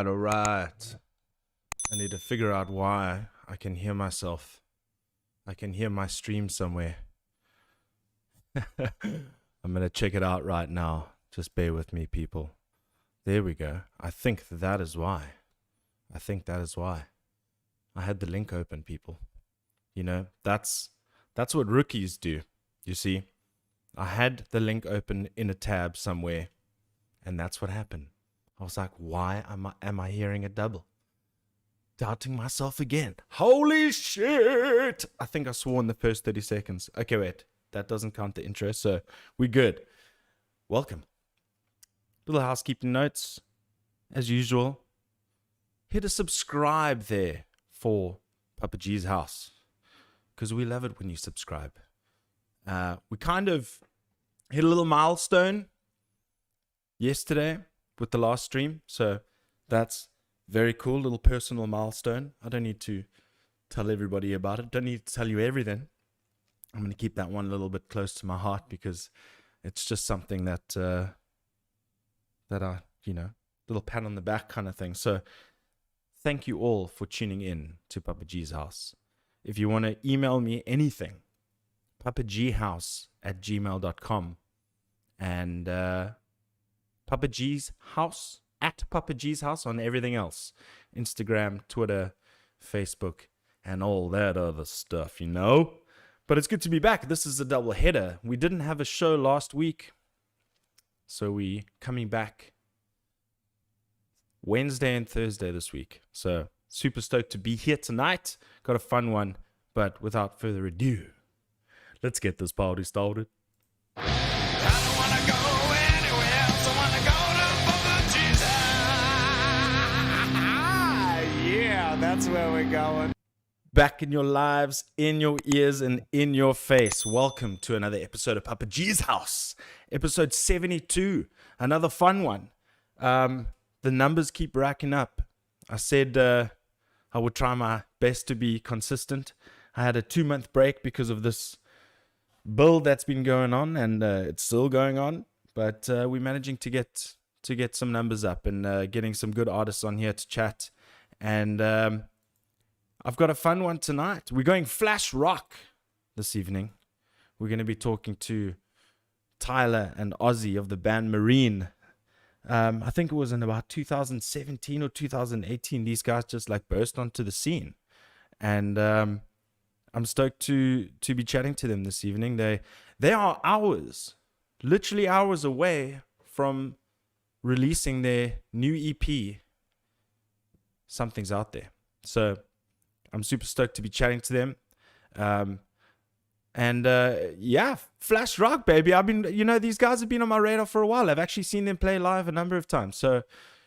All right. I need to figure out why I can hear myself. I can hear my stream somewhere. I'm going to check it out right now. Just bear with me, people. There we go. I think that is why. I had the link open, people. You know, that's what rookies do. You see, I had the link open in a tab somewhere, and that's what happened. I was like, why am I hearing a double? Doubting myself again. Holy shit! I think I swore in the first 30 seconds. Okay, wait. That doesn't count the intro, so we're good. Welcome. Little housekeeping notes. As usual, hit a subscribe there for Papa G's house, because we love it when you subscribe. We kind of hit a little milestone yesterday with the last stream, so that's very cool. Little personal milestone. I don't need to tell everybody about it. Don't need to tell you everything. I'm going to keep that one a little bit close to my heart, because it's just something that I, little pat on the back kind of thing. So thank you all for tuning in to Papa G's house. If you want to email me anything, papaghouse@gmail.com, and Papa G's house @Papa G's house on everything else. Instagram, Twitter, Facebook, and all that other stuff, you know. But it's good to be back. This is a double header. We didn't have a show last week, so we coming back Wednesday and Thursday this week. So super stoked to be here tonight. Got a fun one, but without further ado, let's get this party started. That's where we're going. Back in your lives, in your ears, and in your face. Welcome to another episode of Papa G's house. Episode 72. Another fun one. The numbers keep racking up. I said I would try my best to be consistent. I had a 2-month break because of this build that's been going on, and it's still going on. But we're managing to get some numbers up, and getting some good artists on here to chat. And I've got a fun one tonight. We're going flash rock this evening. We're going to be talking to Tyler and Ozzey of the band Marene. I think it was in about 2017 or 2018. These guys just like burst onto the scene. And I'm stoked to be chatting to them this evening. They are literally hours away from releasing their new EP. Something's out there. So I'm super stoked to be chatting to them. Yeah, flash rock, baby. These guys have been on my radar for a while. I've actually seen them play live a number of times. So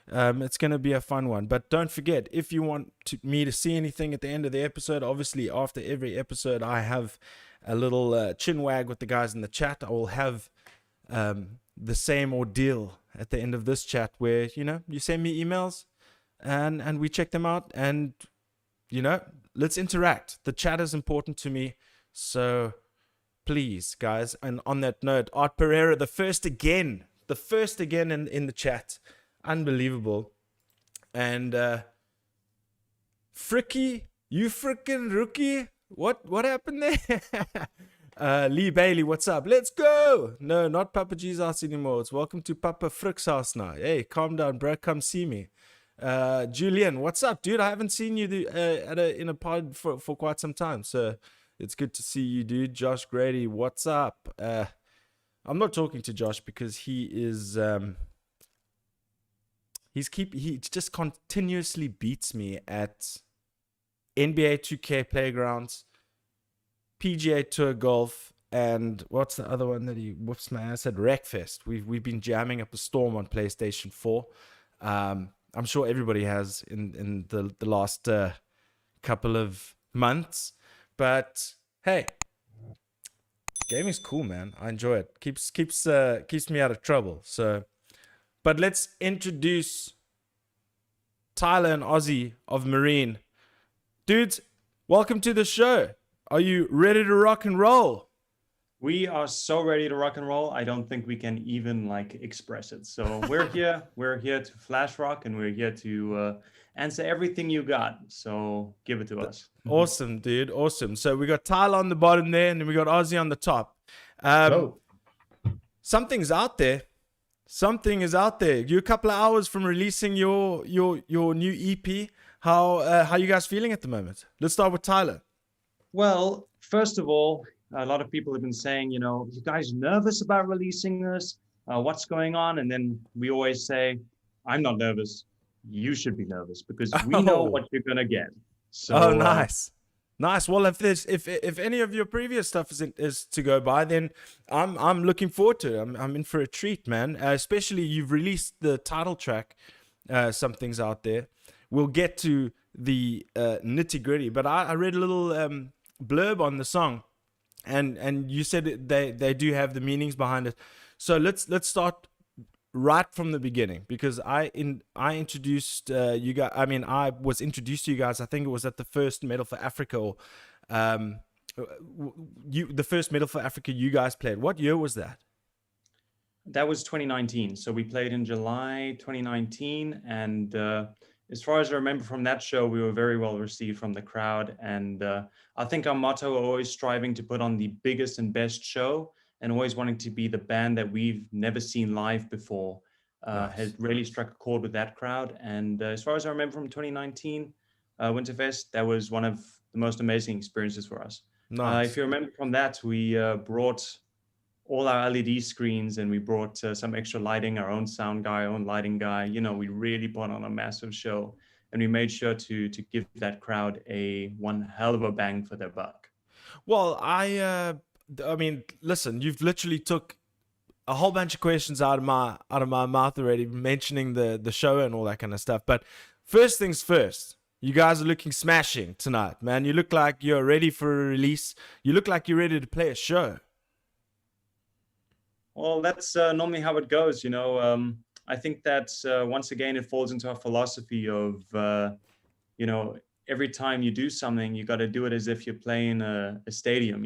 it's going to be a fun one. But don't forget, if you want me to see anything at the end of the episode, obviously after every episode, I have a little chin wag with the guys in the chat. I will have the same ordeal at the end of this chat where, you send me emails and we check them out, and let's interact. The chat is important to me, so please, guys. And on that note, Art Pereira, the first again in the chat, unbelievable. And Fricky, you freaking rookie, what happened there? Lee Bailey, what's up? Let's go. No, not Papa G's house anymore. It's welcome to Papa Frick's house now. Hey, calm down, bro. Come see me. Julian, what's up, dude? I haven't seen you in a pod for quite some time, so it's good to see you, dude. Josh Grady, what's up? I'm not talking to Josh because he is he just continuously beats me at NBA 2K Playgrounds, PGA Tour Golf, and what's the other one that he whoops my ass at? Wreckfest. We've been jamming up a storm on PlayStation 4. I'm sure everybody has in the last couple of months. But hey, gaming's cool, man. I enjoy it. Keeps me out of trouble. So, but let's introduce Tyler and Ozzey of Marene. Dudes, welcome to the show. Are you ready to rock and roll? We are so ready to rock and roll. I don't think we can even express it. So we're here. We're here to flash rock, and we're here to answer everything you got. So give it to us. Awesome, dude. Awesome. So we got Tyler on the bottom there, and then we got Ozzey on the top. Something's out there. Something is out there. You're a couple of hours from releasing your new EP. How you guys feeling at the moment? Let's start with Tyler. Well, first of all, a lot of people have been saying, you guys nervous about releasing this? What's going on? And then we always say, I'm not nervous. You should be nervous because we know what you're gonna get. So, nice. Well, if any of your previous stuff is to go by, then I'm looking forward to it. I'm in for a treat, man. Especially you've released the title track. Something's out there. We'll get to the nitty gritty, but I read a little blurb on the song, and you said they do have the meanings behind it. So let's start right from the beginning, because I introduced you guys. I mean, I was introduced to you guys. I think it was at the first Metal for Africa, or the first Metal for Africa you guys played. What year was that? That was 2019. So we played in July 2019, and as far as I remember from that show, we were very well received from the crowd. And I think our motto, always striving to put on the biggest and best show, and always wanting to be the band that we've never seen live before, has really struck a chord with that crowd. And as far as I remember from 2019 Winterfest, that was one of the most amazing experiences for us. Nice. If you remember from that, we brought all our LED screens, and we brought some extra lighting, our own sound guy, our own lighting guy. We really put on a massive show, and we made sure to give that crowd one hell of a bang for their buck. Well, I mean, listen, you've literally took a whole bunch of questions out of my mouth already, mentioning the show and all that kind of stuff. But first things first, you guys are looking smashing tonight, man. You look like you're ready for a release. You look like you're ready to play a show. Well, that's normally how it goes, I think that once again, it falls into our philosophy of, every time you do something, you got to do it as if you're playing a stadium,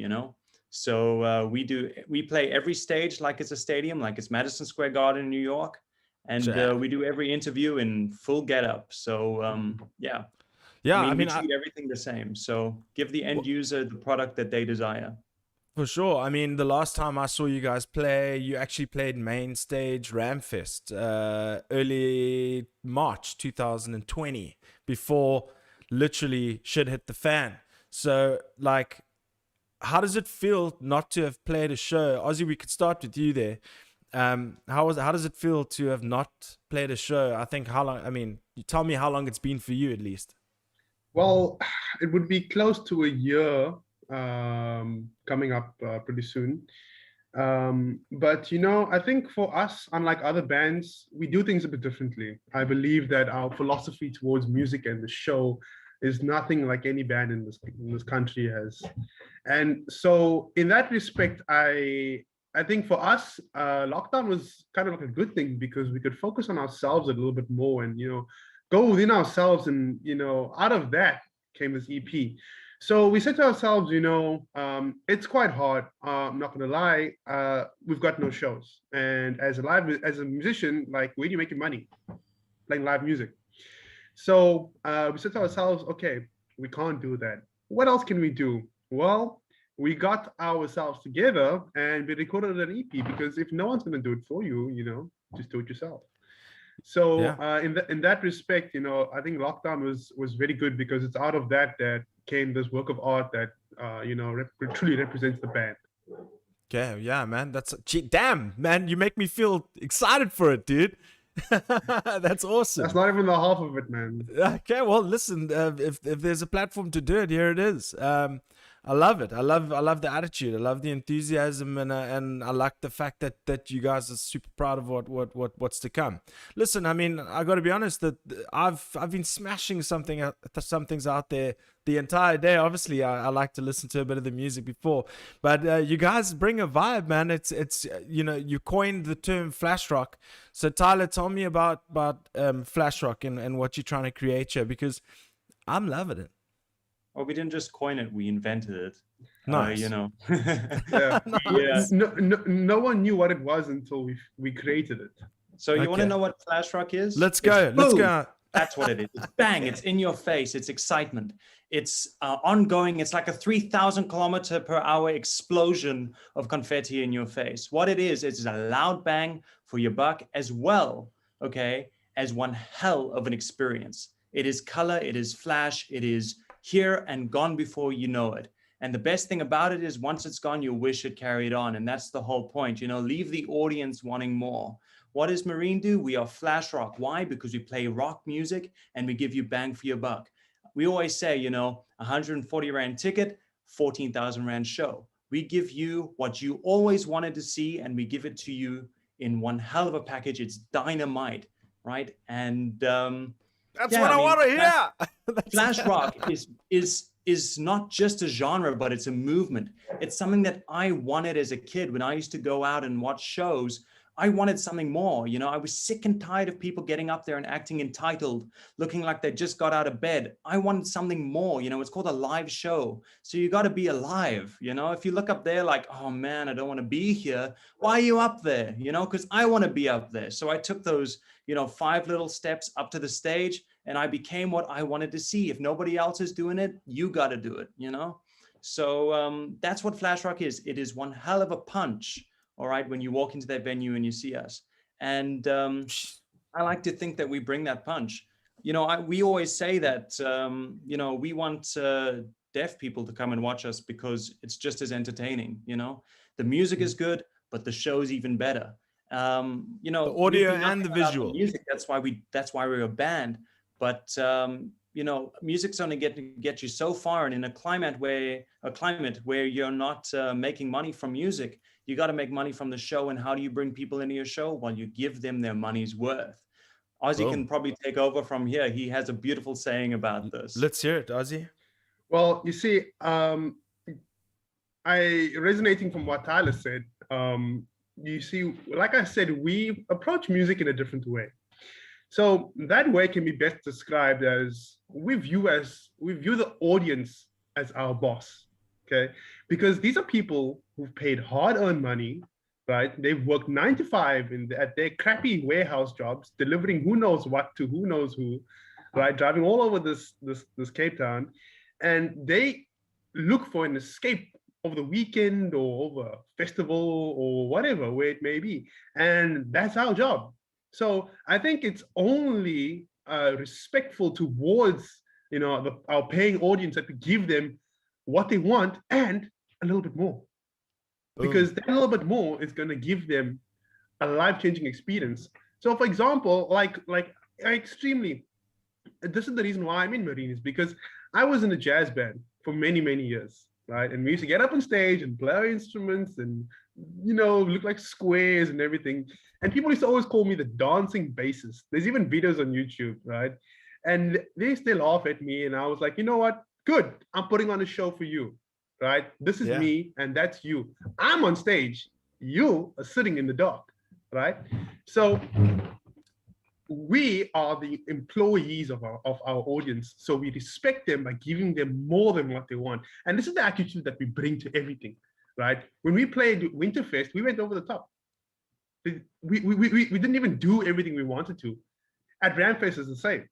So we play every stage like it's a stadium, like it's Madison Square Garden in New York. And we do every interview in full getup. So, yeah. Yeah, I mean, we treat everything the same. So give the end user the product that they desire. For sure. I mean, the last time I saw you guys play, you actually played main stage Ramfest, early March 2020, before literally shit hit the fan. So, how does it feel not to have played a show? Ozzey, we could start with you there. How does it feel to have not played a show? I think you tell me how long it's been for you at least. Well, it would be close to a year. Coming up pretty soon. But I think for us, unlike other bands, we do things a bit differently. I believe that our philosophy towards music and the show is nothing like any band in this country has. And so in that respect, I think for us, lockdown was kind of like a good thing, because we could focus on ourselves a little bit more and, go within ourselves. And, out of that came this EP. So we said to ourselves, it's quite hard. I'm not going to lie. We've got no shows. And as a musician, where do you make your money? Playing live music. So we said to ourselves, okay, we can't do that. What else can we do? Well, we got ourselves together and we recorded an EP, because if no one's going to do it for you, just do it yourself. So in that respect, I think lockdown was very good, because it's out of that came this work of art that truly represents the band. Okay, yeah, man. Damn, man. You make me feel excited for it, dude. That's awesome. That's not even the half of it, man. Okay, well, listen. If there's a platform to do it, here it is. I love it. I love the attitude. I love the enthusiasm, and I like the fact that you guys are super proud of what's to come. Listen, I mean, I got to be honest that I've been smashing some things out there the entire day. Obviously, I like to listen to a bit of the music before, but you guys bring a vibe, man. It's you coined the term flash rock. So Tyler, tell me about flash rock and what you're trying to create here, because I'm loving it. Well, we didn't just coin it; we invented it. Nice. Yeah. Yeah. No one knew what it was until we created it. So you want to Okay. know what flash rock is? Let's It's go. Let's boom. go. That's what it is. It's bang. It's in your face. It's excitement. It's ongoing. It's like a 3,000 kilometer per hour explosion of confetti in your face. What it is a loud bang for your buck, as well, okay, as one hell of an experience. It is color. It is flash. It is here and gone before you know it. And the best thing about it is once it's gone, you wish it carried on. And that's the whole point. Leave the audience wanting more. What does Marene do? We are flash rock. Why? Because we play rock music and we give you bang for your buck. We always say, 140 Rand ticket, 14,000 Rand show. We give you what you always wanted to see, and we give it to you in one hell of a package. It's dynamite, right? And That's what I want to hear. flash rock is not just a genre, but it's a movement. It's something that I wanted as a kid. When I used to go out and watch shows, I wanted something more. I was sick and tired of people getting up there and acting entitled, looking like they just got out of bed. I wanted something more. It's called a live show. So you got to be alive. If you look up there like, oh man, I don't want to be here. Why are you up there? Because I want to be up there. So I took those, 5 little steps up to the stage, and I became what I wanted to see. If nobody else is doing it, you got to do it, So that's what flash rock is. It is one hell of a punch. All right, when you walk into that venue and you see us. And I like to think that we bring that punch. We always say that, we want deaf people to come and watch us because it's just as entertaining. The music is good, but the show's even better. The audio and the visual. Music. That's why we're a band. But music's only get you so far, and in a climate where you're not making money from music, you got to make money from the show. And how do you bring people into your show? Well, you give them their money's worth. Ozzey can probably take over from here. He has a beautiful saying about this. Let's hear it, Ozzey. Well, you see, resonating from what Tyler said, you see, like I said, we approach music in a different way. So that way can be best described as we view the audience as our boss, okay? Because these are people who've paid hard-earned money, right? They've worked 9 to 5 at their crappy warehouse jobs, delivering who knows what to who knows who, right? Driving all over this Cape Town, and they look for an escape over the weekend or over a festival or whatever, where it may be, and that's our job. So I think it's only respectful towards our paying audience that we give them what they want and a little bit more, because that little bit more is going to give them a life-changing experience. So, for example, like extremely, this is the reason why I'm in Marene, is because I was in a jazz band for many years, right? And we used to get up on stage and play our instruments and look like squares and everything. And people used to always call me the dancing bassist. There's even videos on YouTube, right? And they used to laugh at me, and I was like, you know what? Good. I'm putting on a show for you, right? This is me, and that's you. I'm on stage. You are sitting in the dark, right? So we are the employees of our audience. So we respect them by giving them more than what they want. And this is the attitude that we bring to everything, right? When we played Winterfest, we went over the top. We didn't even do everything we wanted to. At Ramfest is the same.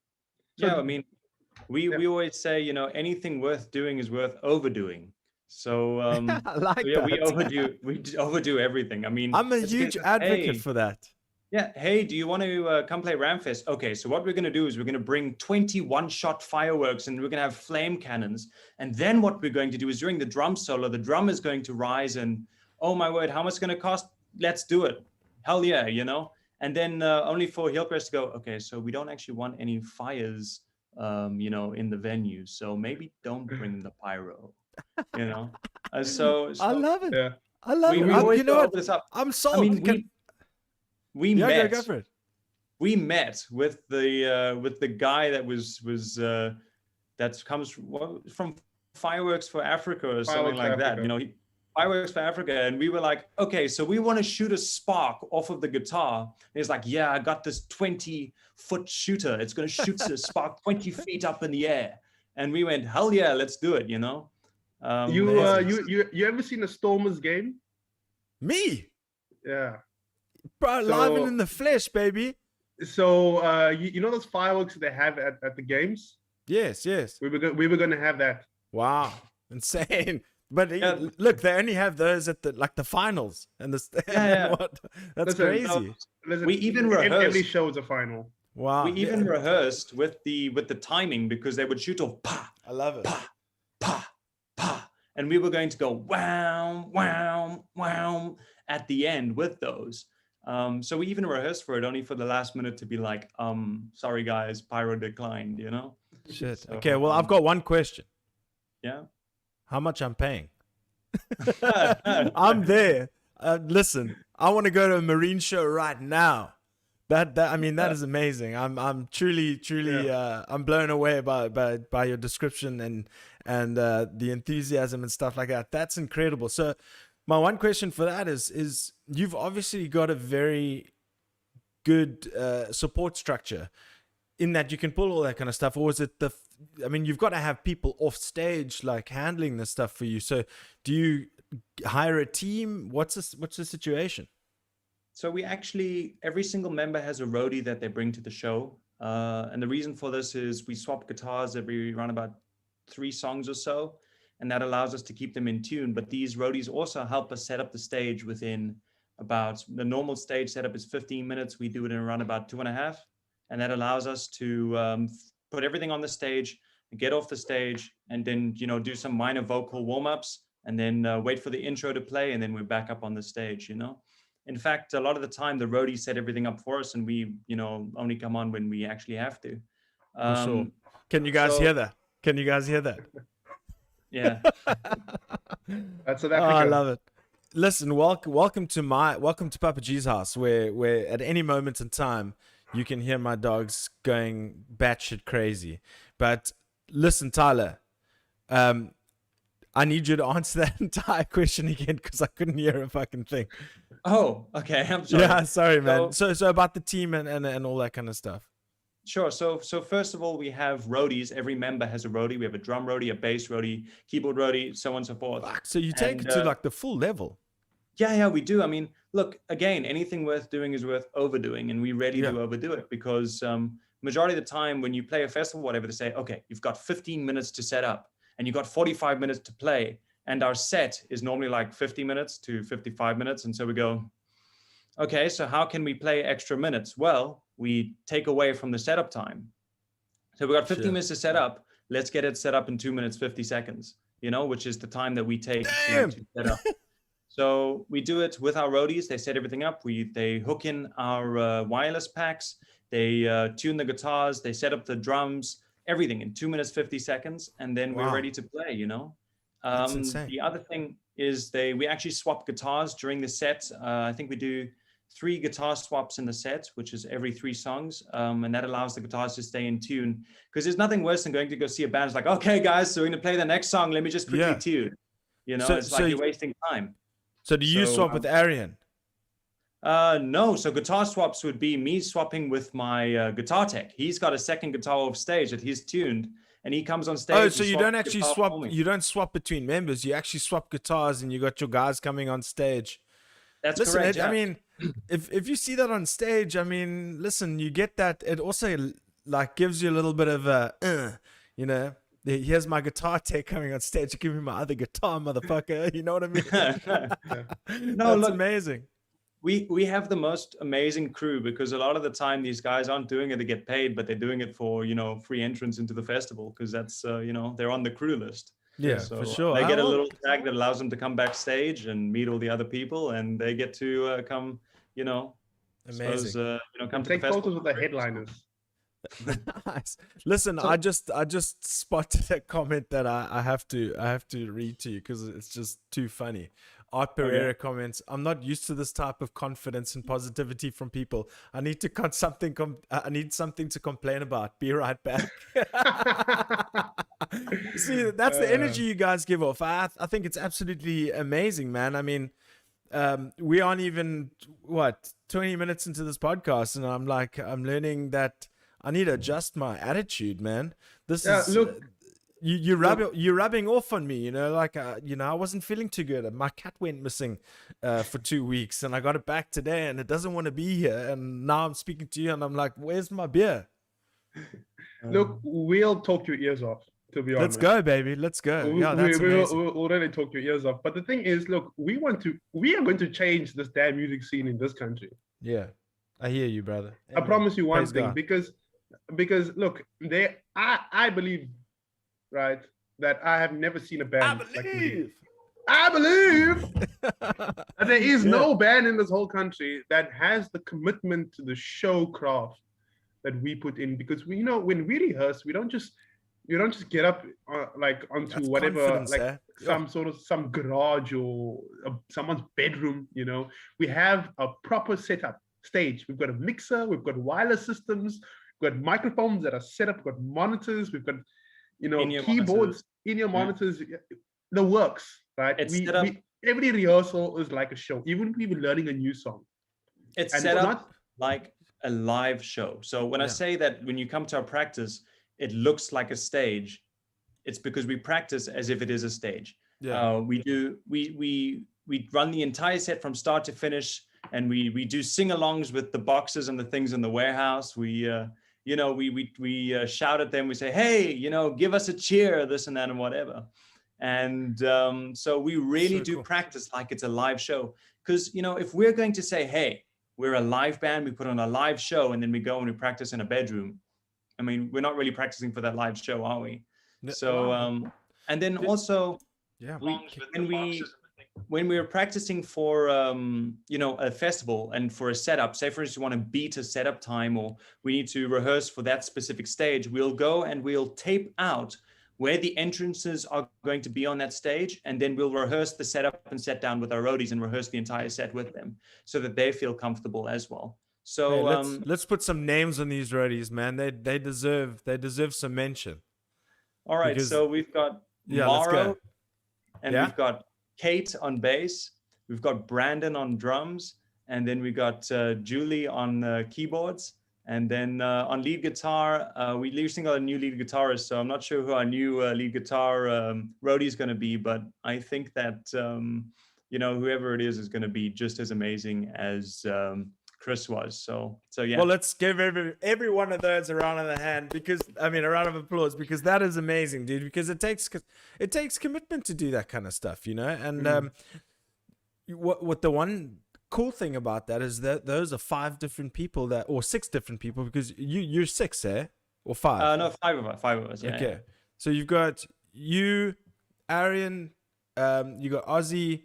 So, yeah, I mean, we always say, anything worth doing is worth overdoing. So I like that. we overdo everything. I mean, I'm a huge advocate for that. Yeah. Hey, do you want to come play Ramfest? Okay. So what we're going to do is we're going to bring 21-shot fireworks, and we're going to have flame cannons. And then what we're going to do is during the drum solo, the drum is going to rise, and oh my word, how much it's going to cost? Let's do it. Hell yeah. And then only for Hillcrest to go, okay, so we don't actually want any fires, you know, in the venue. So maybe don't bring the pyro, you know. So I love it. Yeah. I love it. we always You know go what? over this up. I'm I sold. mean, we yeah, met. go for it. We met with the guy that was that comes from Fireworks for Africa or something Fireworks for like that. Africa. You know, Fireworks for Africa, and we were like, okay, so we want to shoot a spark off of the guitar. And he's like, yeah, I got this 20-foot shooter. It's going to shoot a spark 20 feet up in the air. And we went, hell yeah, let's do it. You know. You it's- you ever seen a Stormers game? Me, Yeah. bro, So- live and in the flesh, baby. So you know those fireworks they have at the games? Yes, yes. We were gonna have that. Wow, insane. But Yeah. look, they only have those at the finals, and the Yeah. what? That's Listen, crazy. Listen, We even every rehearsed. show is a final. Wow, We even yeah, rehearsed with the timing because they would shoot off pa I love it. pa pa pa, and we were going to go wow wow wow at the end with those. So we even rehearsed for it, only for the last minute to be like, sorry guys, pyro declined, you know. Shit. So, Okay, well, I've got one question. Yeah. How much I'm paying? I'm there. Listen, I want to go to a Marene show right now. That I mean, that is amazing. I'm truly I'm blown away by your description and the enthusiasm and stuff like that. That's incredible. So my one question for that is you've obviously got a very good support structure in that you can pull all that kind of stuff, or is it I mean, you've got to have people off stage like handling this stuff for you. So do you hire a team? What's the situation? So we actually, every single member has a roadie that they bring to the show. And the reason for this is we swap guitars every around about 3 songs or so, and that allows us to keep them in tune. But these roadies also help us set up the stage within about, the normal stage setup is 15 minutes. We do it in around about 2.5. And that allows us to put everything on the stage, get off the stage, and then, you know, do some minor vocal warm-ups, and then wait for the intro to play, and then we're back up on the stage, you know. In fact, a lot of the time, the roadies set everything up for us, and we, you know, only come on when we actually have to. For sure. Can you guys hear that? Can you guys hear that? Yeah. That's South Oh, Africa. I love it. Listen, welcome to Papa G's house, where at any moment in time you can hear my dogs going batshit crazy. But listen, Tyler, I need you to answer that entire question again because I couldn't hear a fucking thing. Oh, okay. I'm sorry. Yeah, sorry, man. So about the team and all that kind of stuff. Sure. So first of all, we have roadies. Every member has a roadie. We have a drum roadie, a bass roadie, keyboard roadie, so on and so forth. Fuck, so you take it to like the full level. Yeah, we do. I mean, look, again, anything worth doing is worth overdoing, and we rarely Yeah. do overdo it because majority of the time when you play a festival, whatever, they say, okay, you've got 15 minutes to set up and you've got 45 minutes to play. And our set is normally like 50 minutes to 55 minutes. And so we go, okay, so how can we play extra minutes? Well, we take away from the setup time. So we got 15 Sure. minutes to set up. Let's get it set up in 2 minutes, 50 seconds, you know, which is the time that we take Damn. to set up. So we do it with our roadies. They set everything up. They hook in our wireless packs. They tune the guitars. They set up the drums, everything in 2 minutes, 50 seconds. And then we're Wow. ready to play, you know. That's insane. The other thing is we actually swap guitars during the set. I think we do 3 guitar swaps in the set, which is every 3 songs. And that allows the guitars to stay in tune. Because there's nothing worse than going to go see a band. It's like, okay, guys, so we're going to play the next song. Let me just quickly Yeah. tune. You know, So- it's so like you're wasting time. So do you So, swap with Arian? No, so guitar swaps would be me swapping with my guitar tech. He's got a second guitar off stage that he's tuned, and he comes on stage. Oh, and so you swaps don't the actually guitar swap. for me. You don't swap between members. You actually swap guitars, and you got your guys coming on stage. That's Listen, correct. I yeah. mean, if you see that on stage, I mean, listen, you get that. It also like gives you a little bit of a, you know. Here's my guitar tech coming on stage. Give me my other guitar, motherfucker. You know what I mean? No, That's look, amazing. we have the most amazing crew because a lot of the time these guys aren't doing it to get paid, but they're doing it for, you know, free entrance into the festival because that's you know, they're on the crew list. Yeah, So for sure. they get a Well, little tag that allows them to come backstage and meet all the other people, and they get to come, you know, Suppose Amazing. come And to the take festival. photos with the headliners. Nice. Listen, So- I just spotted a comment that I have to read to you because it's just too funny. Art Pereira comments, I'm not used to this type of confidence and positivity from people. I need to I need something to complain about. Be right back. See, that's the energy you guys give off. I think it's absolutely amazing, man. I mean, we aren't even 20 minutes into this podcast, and I'm learning that I need to adjust my attitude, man. This is look, you're rubbing off on me, like I wasn't feeling too good. My cat went missing for 2 weeks, and I got it back today, and it doesn't want to be here. And now I'm speaking to you, and I'm like, where's my beer? Look, we'll talk your ears off, to be honest. Let's go, baby. Let's go. Yeah, that's amazing. We'll really talk your ears off. But the thing is, look, we are going to change this damn music scene in this country. Yeah, I hear you, brother. I promise you one Praise thing, God. because look, I believe, right, that I have never seen a band like Marene. I believe that there is no band in this whole country that has the commitment to the show craft that we put in, because when we rehearse, we don't just get up onto That's whatever, confidence, some garage or someone's bedroom. We have a proper setup stage. We've got a mixer, we've got wireless systems, we've got microphones that are set up, we've got monitors, we've got keyboards, in-ear monitors, the works, right? Every rehearsal is like a show, even if we were learning a new song. It's set up like a live show. So when I say that when you come to our practice, it looks like a stage, it's because we practice as if it is a stage. We run the entire set from start to finish, and we do sing-alongs with the boxes and the things in the warehouse. We shout at them. We say, hey, give us a cheer, this and that and whatever. And so we really do practice like it's a live show. Because, if we're going to say, hey, we're a live band, we put on a live show, and then we go and we practice in a bedroom, I mean, we're not really practicing for that live show, are we? So, and then also, when we were practicing for, a festival and for a setup, say for instance, you want to beat a setup time, or we need to rehearse for that specific stage, we'll go and we'll tape out where the entrances are going to be on that stage, and then we'll rehearse the setup and set down with our roadies and rehearse the entire set with them so that they feel comfortable as well. So let's put some names on these roadies, man. They deserve some mention. All right, so we've got Maro, and we've got Kate on bass, we've got Brandon on drums, and then we got Julie on keyboards. And then on lead guitar, we recently got a new lead guitarist, so I'm not sure who our new lead guitar roadie is going to be, but I think that, whoever it is going to be just as amazing as Chris was. So yeah. Well, let's give every one of those a round of a round of applause, because that is amazing, dude. Because it takes commitment to do that kind of stuff, And what the one cool thing about that is that those are 5 different people or 6 different people, because you're 6, or 5? No, 5 of us. Yeah. Okay, so you've got you, Arian, you got Ozzey,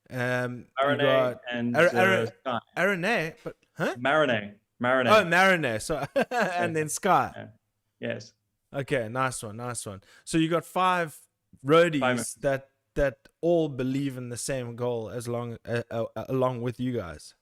Marene and Sky. Marene, but Marene. Oh, Marene. So and then Sky. Yeah. Yes. Okay, nice one. So you got 5 roadies that all believe in the same goal along with you guys.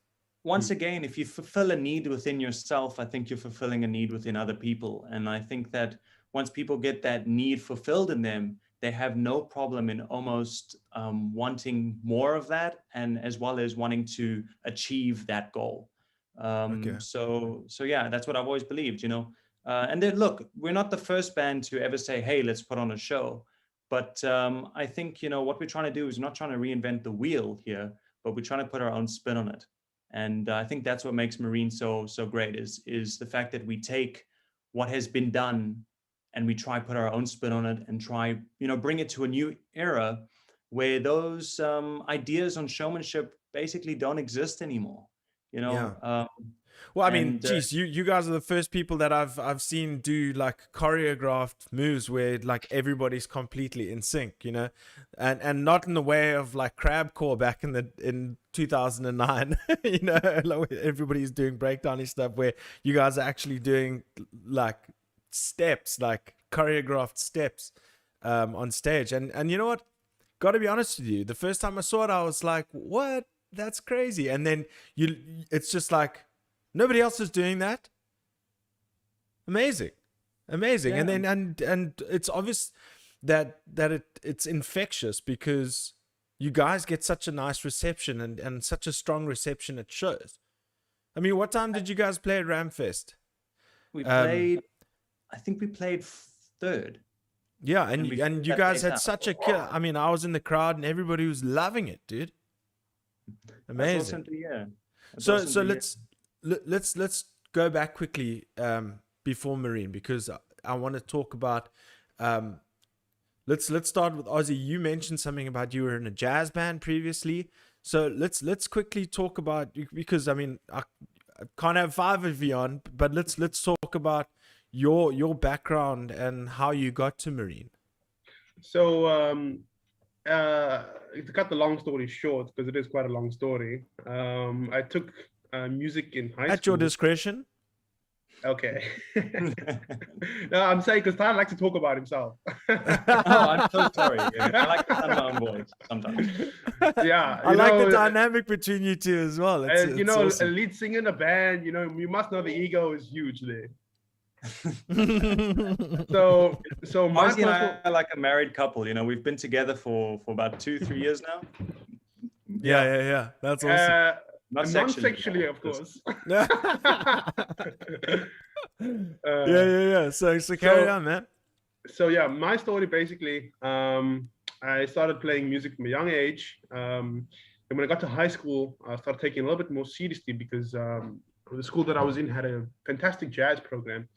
Once again, if you fulfill a need within yourself, I think you're fulfilling a need within other people. And I think that once people get that need fulfilled in them, they have no problem in almost wanting more of that, and as well as wanting to achieve that goal. So yeah, that's what I've always believed, And then look, we're not the first band to ever say, hey, let's put on a show. But I think, what we're trying to do is not trying to reinvent the wheel here, but we're trying to put our own spin on it. And I think that's what makes Marene so great is the fact that we take what has been done and we try put our own spin on it and try, bring it to a new era where those ideas on showmanship basically don't exist anymore. Well, I mean, And, geez, you guys are the first people that I've seen do like choreographed moves where like everybody's completely in sync, you know, and not in the way of like crabcore back in 2009, you know, like everybody's doing breakdowny stuff where you guys are actually doing like steps, like choreographed steps on stage. And you know what? Got to be honest with you, the first time I saw it, I was like, what? That's crazy. And then it's just like, nobody else is doing that. Amazing. Yeah. And then and it's obvious that it's infectious because you guys get such a nice reception and such a strong reception at shows. I mean, what time did you guys play at Ramfest? we played, I think we played third. Yeah, And we and you that guys place had out. such a kill. I mean, I was in the crowd and everybody was loving it, dude. That's Amazing. awesome to hear. That's So awesome so to hear. let's go back quickly before Marene, because I want to talk about let's start with Ozzey. You mentioned something about you were in a jazz band previously. So let's quickly talk about, because I mean I can't have 5 of you on, but let's talk about your background and how you got to Marene. So to cut the long story short, because it is quite a long story, I took music in high At school. your discretion. Okay. No, I'm saying because Tyler likes to talk about himself. Oh, I'm so sorry. I like to sound my own voice sometimes. Yeah, I like the dynamic between you two as well. And you know, awesome. a lead singer in a band, you know, you must know the ego is huge there. So my Ozzey and I personal, are like a married couple. You know, we've been together for about 2-3 years now. Yeah. That's awesome. Not non-sexually, of course. Yeah. So carry on, man. So yeah, my story basically, I started playing music from a young age. And when I got to high school, I started taking it a little bit more seriously because the school that I was in had a fantastic jazz program.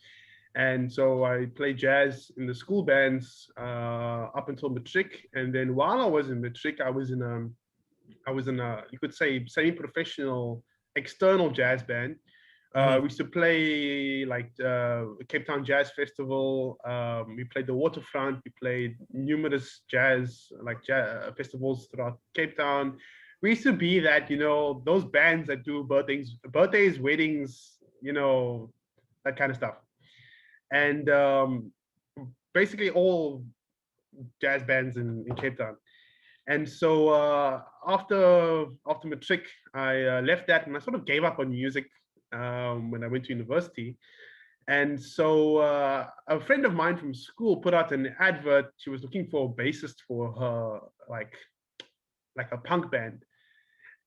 And so I played jazz in the school bands up until matric. And then while I was in matric, I was in a, you could say, semi-professional external jazz band. We used to play like Cape Town Jazz Festival. We played the Waterfront. We played numerous jazz festivals throughout Cape Town. We used to be that, you know, those bands that do birthdays, weddings, you know, that kind of stuff. And basically all jazz bands in Cape Town. And so after matric, I left that and I sort of gave up on music when I went to university. And so a friend of mine from school put out an advert. She was looking for a bassist for her, like a punk band.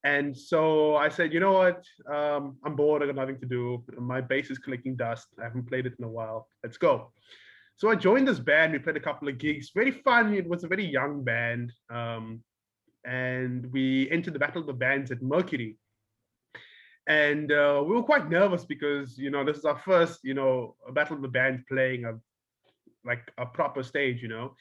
And so I said, you know what? I'm bored. I got nothing to do. My bass is collecting dust. I haven't played it in a while. Let's go. So I joined this band. We played a couple of gigs. Very fun. It was a very young band. And we entered the Battle of the Bands at Mercury. And we were quite nervous because, you know, this is our first, you know, Battle of the Bands playing a proper stage, you know.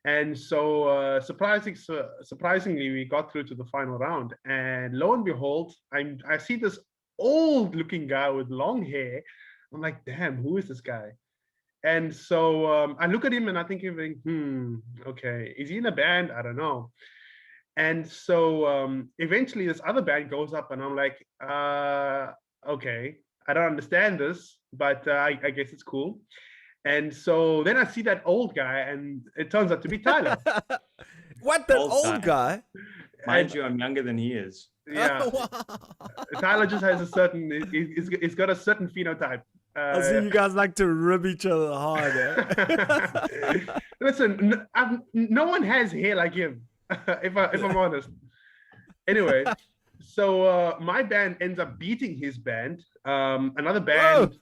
And so surprisingly, we got through to the final round. And lo and behold, I see this old looking guy with long hair. I'm like, damn, who is this guy? And so I look at him and I think, okay, is he in a band? I don't know. And so eventually this other band goes up and I'm like, okay, I don't understand this, but I guess it's cool. And so then I see that old guy and it turns out to be Tyler. What, the old guy? Mind you, I'm younger than he is. Yeah. Wow. Tyler just has a certain, he's got a certain phenotype. I see you guys like to rib each other hard. Eh? Listen, no one has hair like him, if I'm honest. Anyway, so my band ends up beating his band. Another band. Whoa.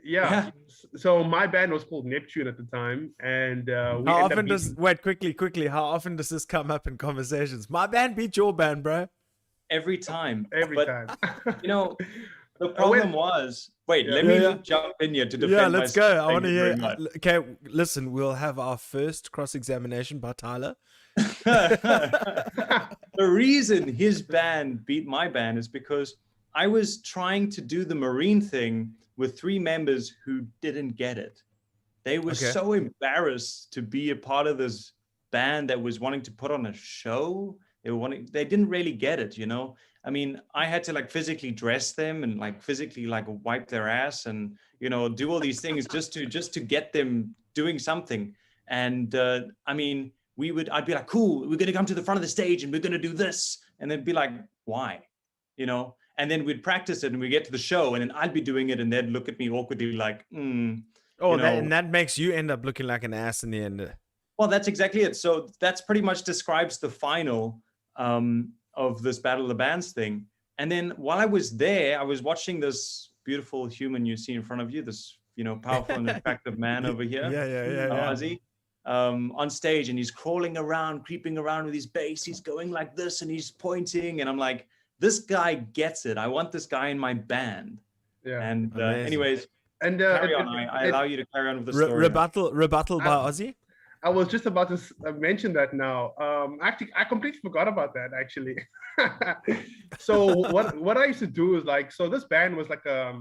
Yeah. So my band was called Neptune at the time, and how often does quickly? How often does this come up in conversations? My band beat your band, bro. Every time. Every time. You know, the problem was. Wait, let me jump in here to defend. Yeah, let's go. I want to hear. Okay, listen, we'll have our first cross-examination by Tyler. The reason his band beat my band is because I was trying to do the Marene thing with 3 members who didn't get it. They were Okay. so embarrassed to be a part of this band that was wanting to put on a show. They didn't really get it, you know. I mean, I had to like physically dress them and like physically like wipe their ass and, you know, do all these things just to get them doing something. And I mean, I'd be like, cool, we're gonna come to the front of the stage and we're gonna do this, and they'd be like, why, you know? And then we'd practice it and we get to the show and then I'd be doing it and they'd look at me awkwardly like, Oh, you know. that makes you end up looking like an ass in the end. Well, that's exactly it. So that's pretty much describes the final of this Battle of the Bands thing. And then while I was there, I was watching this beautiful human you see in front of you, this, you know, powerful and attractive man over here, Ozzey, on stage, and he's crawling around, creeping around with his bass. He's going like this and he's pointing, and I'm like, this guy gets it. I want this guy in my band. Yeah. And anyways, and carry on. I allow you to carry on with the story. Rebuttal by Ozzey. I was just about to mention that now. Actually, I completely forgot about that. Actually, so what I used to do is like, so this band was like it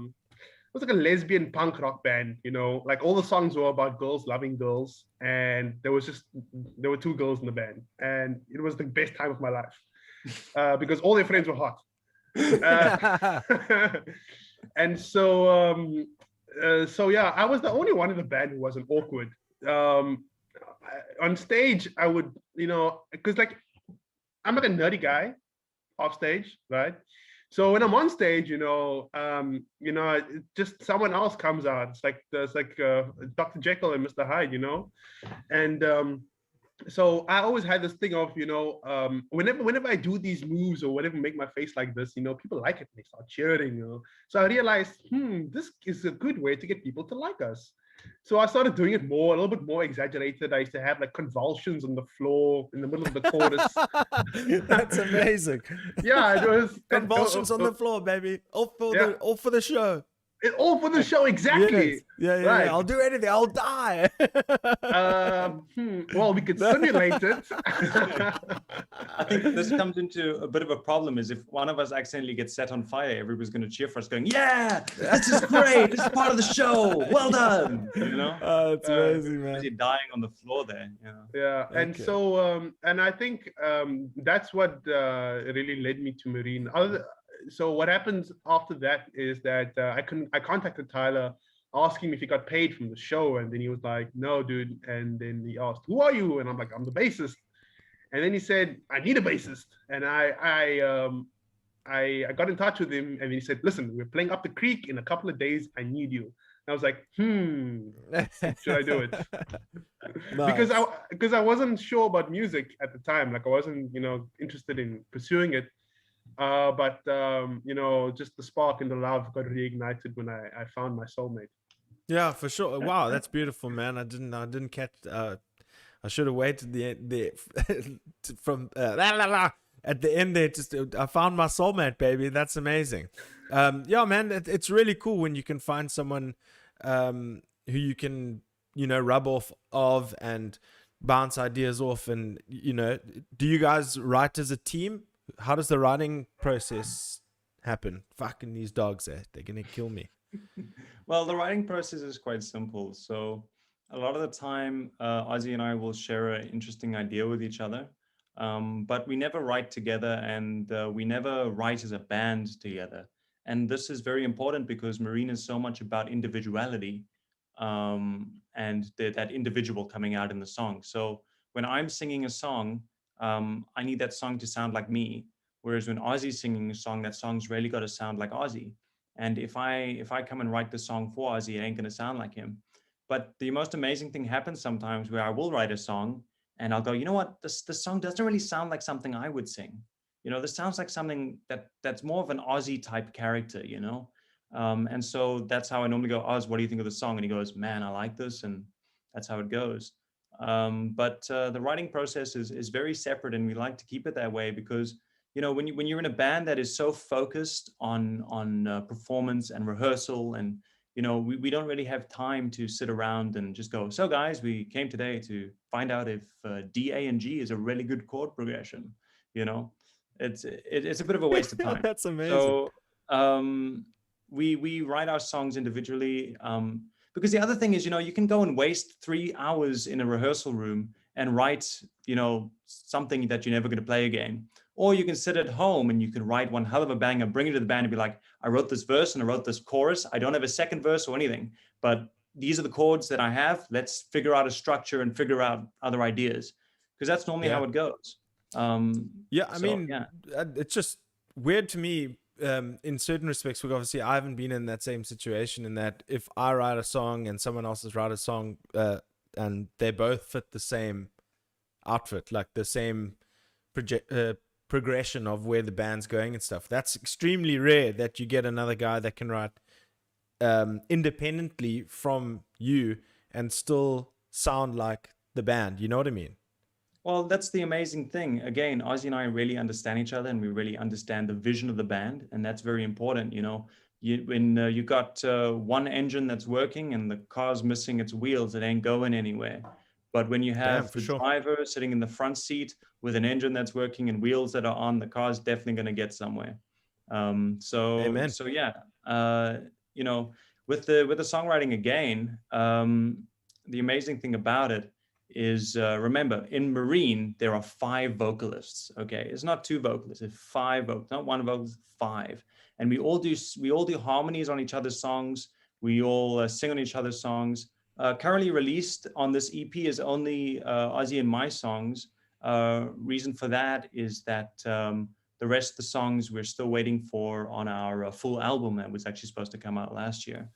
was like a lesbian punk rock band. You know, like all the songs were about girls loving girls, and there were 2 girls in the band, and it was the best time of my life because all their friends were hot. And so yeah, I was the only one in the band who wasn't awkward. On stage, I would, you know, because like I'm like a nerdy guy off stage, right? So when I'm on stage, you know, just someone else comes out. It's like there's like Dr. Jekyll and Mr. Hyde, you know, and so I always had this thing of, you know, whenever I do these moves or whatever, make my face like this, you know, people like it. They start cheering, you know. So I realized, this is a good way to get people to like us. So I started doing it more, a little bit more exaggerated. I used to have like convulsions on the floor in the middle of the chorus. That's amazing. Yeah, it was convulsions on the floor, baby. All for the show. All for the show, exactly. Yes. Yeah, right. I'll do anything. I'll die. Well, we could simulate it. I think this comes into a bit of a problem is if one of us accidentally gets set on fire, everybody's going to cheer for us going, yeah, this is great. This is part of the show. Well done. You know? It's amazing, man. You're dying on the floor there. Yeah. Okay. And so, and I think that's what really led me to Marene. So what happens after that is that I contacted Tyler asking if he got paid from the show, and then he was like, no, dude. And then he asked, who are you? And I'm like, I'm the bassist. And then he said, I need a bassist. And I got in touch with him, and he said, listen, we're playing Up the Creek in a couple of days. I need you. And I was like, should I do it? Nice. Because I wasn't sure about music at the time. Like I wasn't, you know, interested in pursuing it. But you know, just the spark and the love got reignited when I found my soulmate. Yeah, for sure. Wow, that's beautiful, man. I didn't catch. I should have waited from at the end there. Just I found my soulmate, baby. That's amazing. Yeah, man, it's really cool when you can find someone who you can, you know, rub off of and bounce ideas off. And you know, do you guys write as a team? How does the writing process happen? Fucking these dogs, they're gonna kill me. Well, the writing process is quite simple. So a lot of the time, Ozzey and I will share an interesting idea with each other, but we never write together, and we never write as a band together. And this is very important because Marene is so much about individuality and that individual coming out in the song. So when I'm singing a song, I need that song to sound like me. Whereas when Ozzey's singing a song, that song's really got to sound like Ozzey. And if I come and write the song for Ozzey, it ain't going to sound like him. But the most amazing thing happens sometimes where I will write a song and I'll go, you know what, this song doesn't really sound like something I would sing. You know, this sounds like something that's more of an Ozzey type character, you know? And so that's how I normally go, Oz, what do you think of the song? And he goes, man, I like this. And that's how it goes. But the writing process is very separate, and we like to keep it that way because, you know, when you're in a band that is so focused on performance and rehearsal, and you know, we don't really have time to sit around and just go, so guys, we came today to find out if D, A, and G is a really good chord progression. You know, it's a bit of a waste of time. That's amazing. um, we write our songs individually, because the other thing is, you can go and waste 3 hours in a rehearsal room and write, something that you're never going to play again. Or you can sit at home and you can write one hell of a banger, bring it to the band and be like, I wrote this verse and I wrote this chorus. I don't have a second verse or anything, but these are the chords that I have. Let's figure out a structure and figure out other ideas, because that's normally how it goes. Yeah, I So, mean, yeah. it's just weird to me in certain respects, because obviously I haven't been in that same situation, in that if I write a song and someone else has write a song and they both fit the same outfit, like the same progression of where the band's going and stuff, that's extremely rare that you get another guy that can write independently from you and still sound like the band. You know what I mean? Well, that's the amazing thing. Again, Ozzey and I really understand each other, and we really understand the vision of the band, and that's very important. When you got one engine that's working and the car's missing its wheels, it ain't going anywhere. But when you have for the sure. driver sitting in the front seat with an engine that's working and wheels that are on, the car's definitely going to get somewhere. Amen. So yeah, with the songwriting again, the amazing thing about it is, remember, in Marene there are 5 vocalists. Okay, it's not 2 vocalists, it's 5 vocalists, not 1 vocalist, 5. And we all do harmonies on each other's songs. We all sing on each other's songs. Currently released on this EP is only Ozzey and my songs. Reason for that is that the rest of the songs we're still waiting for on our full album that was actually supposed to come out last year.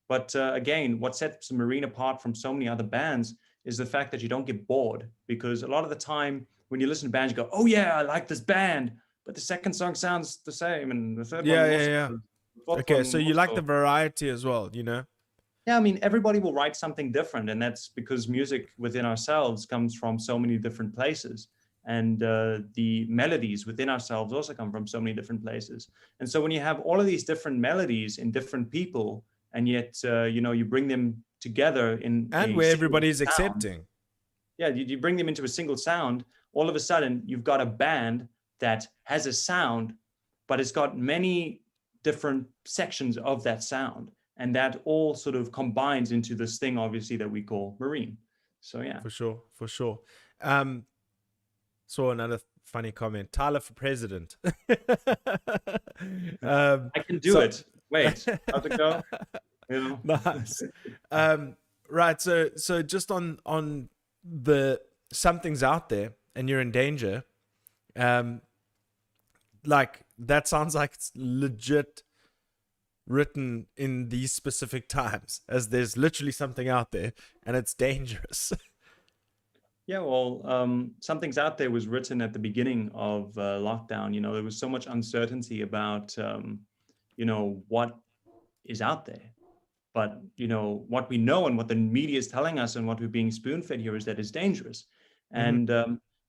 But again, what sets Marene apart from so many other bands is the fact that you don't get bored, because a lot of the time when you listen to bands, you go, oh yeah, I like this band, but the second song sounds the same, and the third one also. Yeah. Okay, so you like the variety as well, Yeah, I mean, everybody will write something different, and that's because music within ourselves comes from so many different places, and the melodies within ourselves also come from so many different places. And so when you have all of these different melodies in different people, and yet you bring them together in and where everybody's accepting. Yeah, you bring them into a single sound. All of a sudden, you've got a band that has a sound, but it's got many different sections of that sound, and that all sort of combines into this thing, obviously, that we call Marene. So yeah, for sure. Saw another funny comment. Tyler for president. I can do it. Wait, how's it go? Nice. Right. So just on the something's out there and you're in danger. Like that sounds like it's legit written in these specific times, as there's literally something out there and it's dangerous. Yeah, well, Something's Out There was written at the beginning of lockdown. There was so much uncertainty about, what is out there. But, what we know and what the media is telling us and what we're being spoon-fed here is that it's dangerous. And,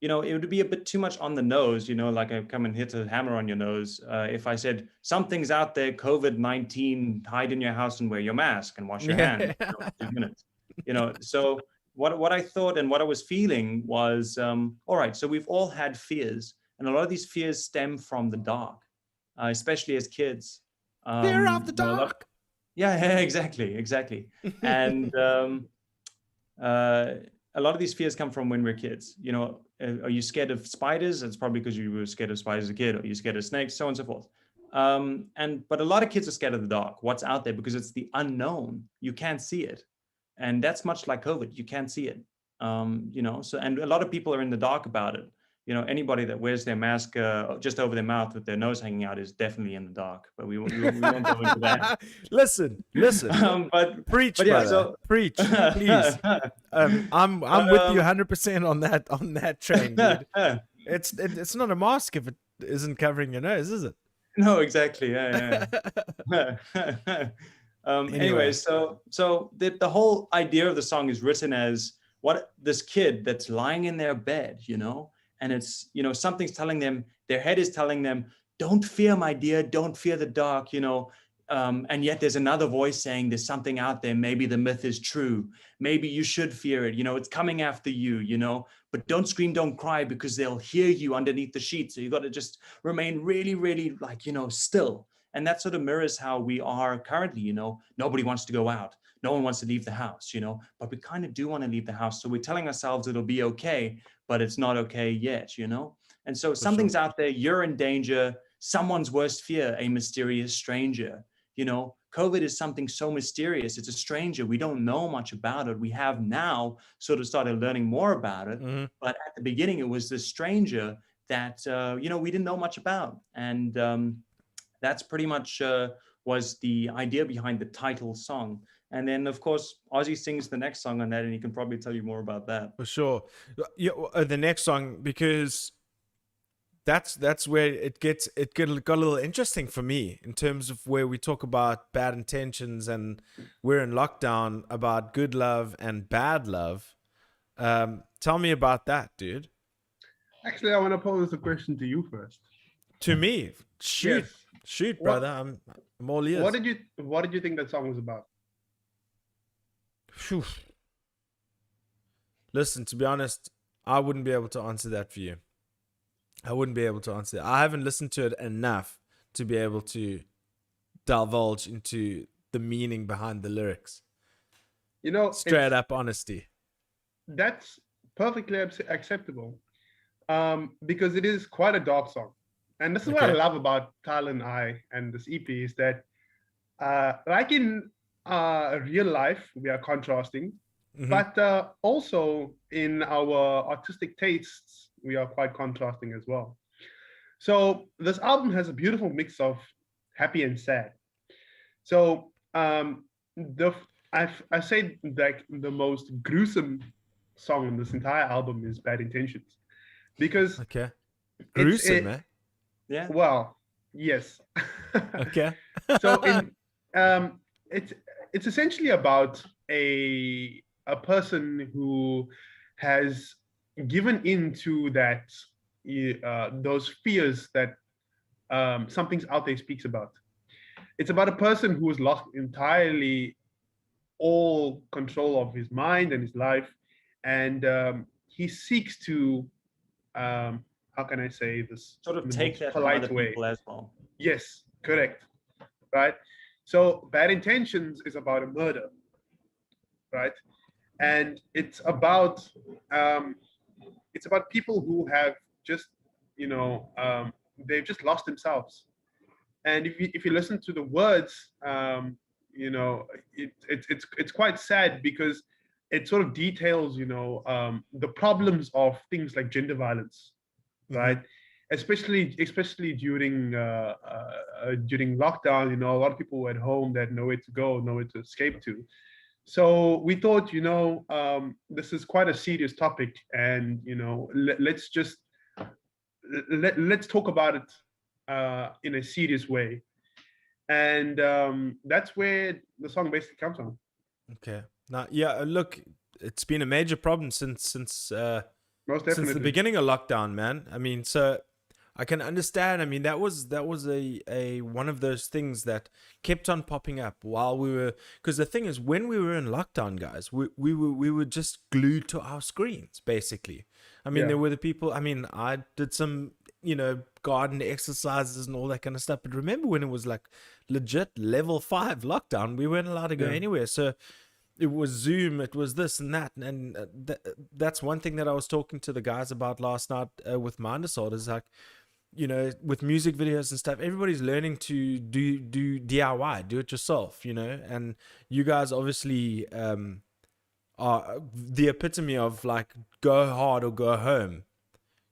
it would be a bit too much on the nose, like I come and hit a hammer on your nose. If I said, something's out there, COVID-19, hide in your house and wear your mask and wash your hands in 2 minutes. So what I thought and what I was feeling was, all right, so we've all had fears. And a lot of these fears stem from the dark, especially as kids. Fear of the dark. Yeah, exactly. And a lot of these fears come from when we're kids. Are you scared of spiders? It's probably because you were scared of spiders as a kid. Or are you scared of snakes? So on and so forth. But a lot of kids are scared of the dark, what's out there, because it's the unknown. You can't see it. And that's much like COVID. You can't see it. And a lot of people are in the dark about it. Anybody that wears their mask just over their mouth with their nose hanging out is definitely in the dark. But we won't go into that. Listen. Preach, but yeah, brother. Preach, please. I'm with you 100% on that train, dude. It's not a mask if it isn't covering your nose, is it? No, exactly. Yeah. Anyway, so the whole idea of the song is written as what this kid that's lying in their bed, and it's, something's telling them, their head is telling them, don't fear, my dear, don't fear the dark, and yet there's another voice saying there's something out there. Maybe the myth is true. Maybe you should fear it. It's coming after you, but don't scream, don't cry, because they'll hear you underneath the sheet. So you got to just remain really, really still. And that sort of mirrors how we are currently, you know, nobody wants to go out. No one wants to leave the house, you know, but we kind of do want to leave the house. So we're telling ourselves it'll be okay, but it's not okay yet, you know? And so something's out there, you're in danger, someone's worst fear, a mysterious stranger. You know, COVID is something so mysterious. It's a stranger. We don't know much about it. We have now sort of started learning more about it. Mm-hmm. But at the beginning, it was this stranger that, you know, we didn't know much about. And that's pretty much was the idea behind the title song. And then, of course, Ozzey sings the next song on that, and he can probably tell you more about that. For sure. Yeah, the next song, because that's where it got a little interesting for me in terms of where we talk about bad intentions and we're in lockdown, about good love and bad love. Tell me about that, dude. Actually, I want to pose a question to you first. To me, shoot, Yes. shoot, brother. I'm all ears. What did you think that song was about? Phew. Listen, to be honest, I wouldn't be able to answer that for you. I wouldn't be able to answer that. I haven't listened to it enough to be able to divulge into the meaning behind the lyrics. You know, Straight up honesty. That's perfectly acceptable, because it is quite a dark song. And this is what I Okay. love about Tyler and I and this EP is that, like in real life, we are contrasting, Mhm. but also in our artistic tastes, we are quite contrasting as well. So this album has a beautiful mix of happy and sad. So I say that the most gruesome song on this entire album is Bad Intentions, because Okay. Gruesome, eh? Yeah. well, yes. Okay. So it's essentially about a person who has given into that those fears that something's out there speaks about. It's about a person who has lost entirely all control of his mind and his life, and he seeks to how can I say this? Sort of in the take most that from polite other way. people as well. Yes, correct. Right. So Bad Intentions is about a murder, right? And it's about people who have just, you know, they've just lost themselves. And if you listen to the words, you know, it's quite sad because it sort of details, you know, the problems of things like gender violence, right? Especially during lockdown, you know, a lot of people were at home, they had nowhere to go, nowhere to escape to. So we thought, you know, this is quite a serious topic, and you know, let's just let's talk about it in a serious way, and that's where the song basically comes from. Okay. Now, yeah, look, it's been a major problem since Most since definitely. the beginning of lockdown, man. I mean, so I can understand. I mean, that was a one of those things that kept on popping up while we were, because the thing is, when we were in lockdown, guys, we were just glued to our screens, basically. I mean, Yeah. there were the people. I mean, I did some, you know, garden exercises and all that kind of stuff. But remember when it was like legit level 5 lockdown, we weren't allowed to go Yeah. anywhere. So it was Zoom, it was this and that, and that's one thing that I was talking to the guys about last night with Mind Assault, is like, you know, with music videos and stuff, everybody's learning to do DIY, do it yourself, you know, and you guys obviously are the epitome of like go hard or go home,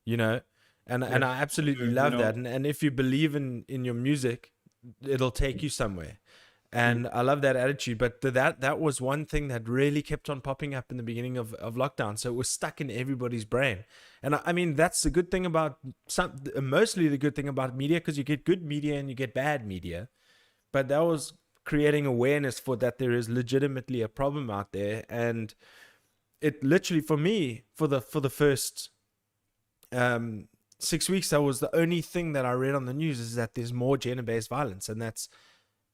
you know, and I absolutely You love know- that, and if you believe in your music, it'll take you somewhere. And I love that attitude. But that was one thing that really kept on popping up in the beginning of lockdown. So it was stuck in everybody's brain. And I mean, that's the good thing about mostly the good thing about media, because you get good media and you get bad media. But that was creating awareness for that there is legitimately a problem out there. And it literally, for me, for the first 6 weeks, that was the only thing that I read on the news, is that there's more gender-based violence, and that's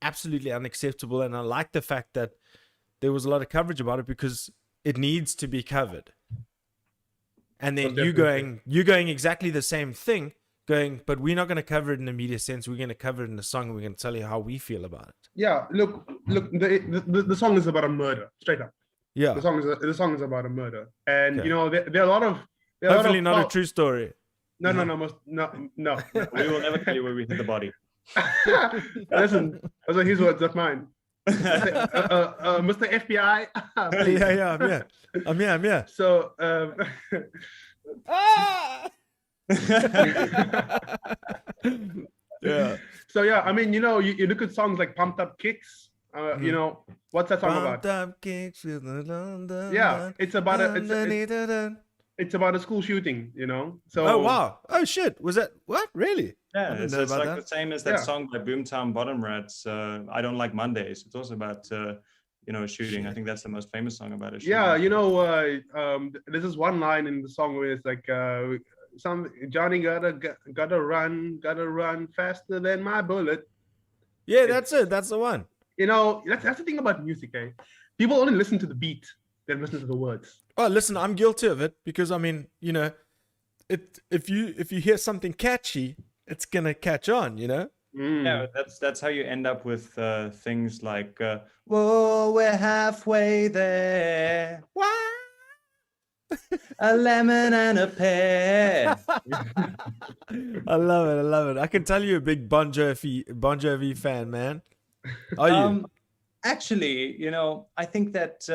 absolutely unacceptable. And I like the fact that there was a lot of coverage about it, because it needs to be covered. And then Most definitely. you going exactly the same thing going, but we're not going to cover it in a media sense. We're going to cover it in a song, and we're going to tell you how we feel about it. Yeah, look, the song is about a murder, straight up. Yeah. The song is about a murder, and Okay. you know there are a lot of Hopefully not a true story. No. We will never tell you where we hid the body. Listen, those are his words, not mine. Mr. FBI. Please. Yeah, I'm here. So, Yeah. so yeah, I mean, you know, you look at songs like Pumped Up Kicks. You know, what's that song about? Pumped Up Kicks. Yeah, it's about it's about a school shooting, you know. So Oh wow! Oh shit! Was that what? Really? Yeah, didn't it's know about like that. the same as that Yeah. song by Boomtown Bottom Rats. I Don't Like Mondays. It's also about you know, a shooting. I think that's the most famous song about a shooting. yeah, you know, there's this one line in the song where it's like, Johnny gotta run faster than my bullet. Yeah, that's it. That's the one. You know, that's the thing about music, eh? People only listen to the beat, they listen to the words. Oh, listen, I'm guilty of it because I mean, you know, if you hear something catchy, it's gonna catch on, you know. Yeah, that's how you end up with things like, whoa, we're halfway there. A lemon and a pear. I love it. I can tell you're a big Bon Jovi fan, man. Are you? Actually, you know, I think that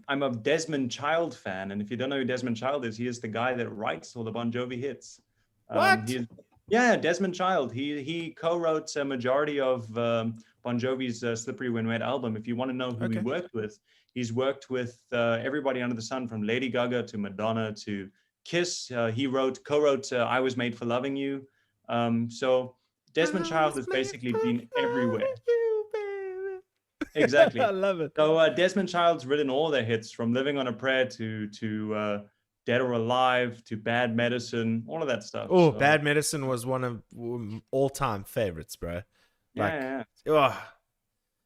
I'm a Desmond Child fan, and if you don't know who Desmond Child is, he is the guy that writes all the Bon Jovi hits. What? Yeah, Desmond Child. He co-wrote a majority of Bon Jovi's "Slippery When Wet" album. If you want to know who he worked with, he's worked with everybody under the sun, from Lady Gaga to Madonna to Kiss. He co-wrote "I Was Made for Loving You." So Desmond Child has basically been everywhere. Exactly. I love it. So Desmond Child's written all their hits, from "Living on a Prayer" to "Dead or Alive" to "Bad Medicine," all of that stuff. Oh, So, Bad Medicine was one of all-time favorites, bro. Like, yeah. oh,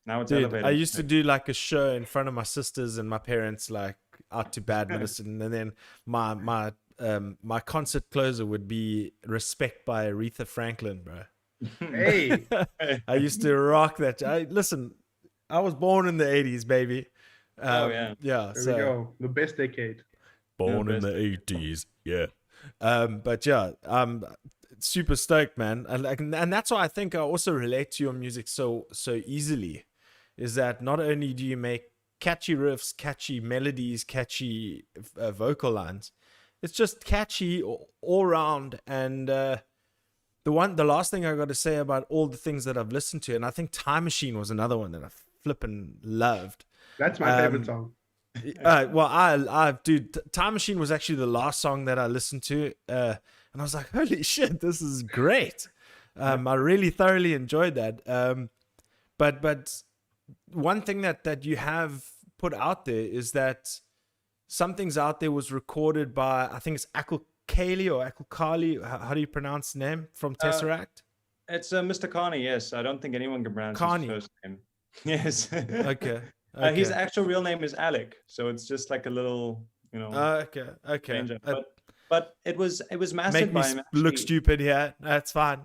Now it's dude, elevated. I used to do like a show in front of my sisters and my parents, like out to Bad Medicine, and then my concert closer would be "Respect" by Aretha Franklin, bro. Hey, I used to rock that. Listen, I was born in the 80s, baby. Oh, yeah. Yeah. there So we go. The best decade. born in the 80s. Yeah. But yeah, super stoked, man. And that's why I think I also relate to your music so easily, is that not only do you make catchy riffs, catchy melodies, catchy vocal lines, it's just catchy all around. And the last thing I got to say about all the things that I've listened to, and I think Time Machine was another one that I flippin' loved. That's my favorite song. Well, dude, Time Machine was actually the last song that I listened to, and I was like, holy shit, this is great. I really thoroughly enjoyed that. But one thing that you have put out there is that Something's Out There was recorded by, I think it's Kali or Kali. How do you pronounce the name from Tesseract? It's Mr. Carney, yes. I don't think anyone can pronounce Carney. his first name. Yes. Okay. His actual real name is Alec, so it's just like a little, you know. Okay. change up. But it was mastered Make me by him. look actually. stupid here. That's fine.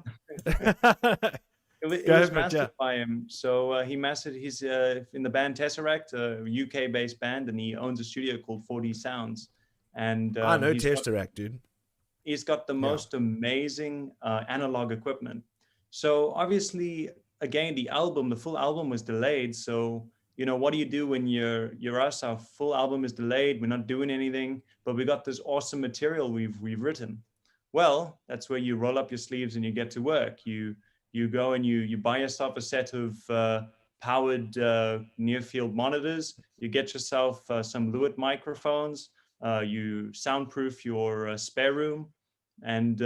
It Go was for it, mastered yeah. by him. So he mastered. He's in the band Tesseract, a UK-based band, and he owns a studio called 4D Sounds. And I know he's got- Tesseract, dude. He's got the most amazing analog equipment. So obviously, again, the full album was delayed. So, you know, what do you do when you're us? Our full album is delayed. We're not doing anything, but we got this awesome material we've written. Well, that's where you roll up your sleeves and you get to work. You go and you buy yourself a set of powered near field monitors. You get yourself some Lewitt microphones. You soundproof your spare room, and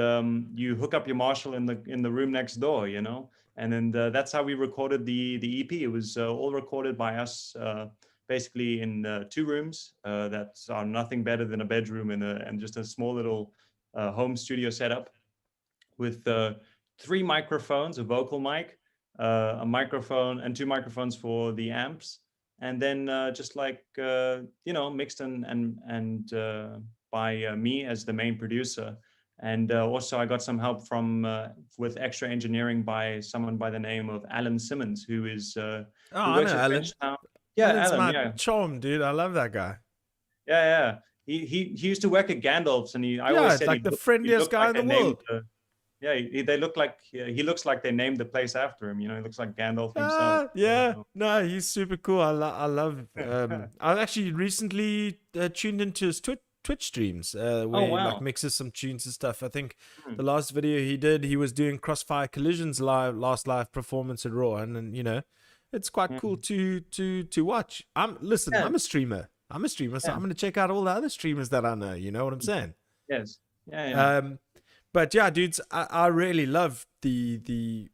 you hook up your Marshall in the room next door, you know. And then that's how we recorded the EP. It was all recorded by us, basically in 2 rooms that are nothing better than a bedroom and just a small little home studio setup with 3 microphones, a vocal mic, a microphone, and 2 microphones for the amps. And then just like, you know, mixed and by me as the main producer. And also I got some help from with extra engineering by someone by the name of Alan Simmons, who is Oh, who I know works at Alan. Frenchtown. Yeah, Alan's Alan. my Yeah, chom, dude. I love that guy. yeah. He used to work at Gandalf's, and I Yeah, always it's said like the he friendliest looked guy like in the they named world. yeah, they look like he looks like they named the place after him. You know, he looks like Gandalf himself. Yeah. No, he's super cool. I love. I actually recently tuned into his Twitch streams Oh where he like wow. mixes some tunes and stuff. I think Hmm. the last video he did, he was doing Crossfire Collision's last live performance at Raw, and you know, it's quite Yeah. cool to watch. Listen, Yeah. I'm a streamer. So Yeah. I'm gonna check out all the other streamers that I know. You know what I'm saying? Yes. Yeah. But yeah, dudes, I really love the.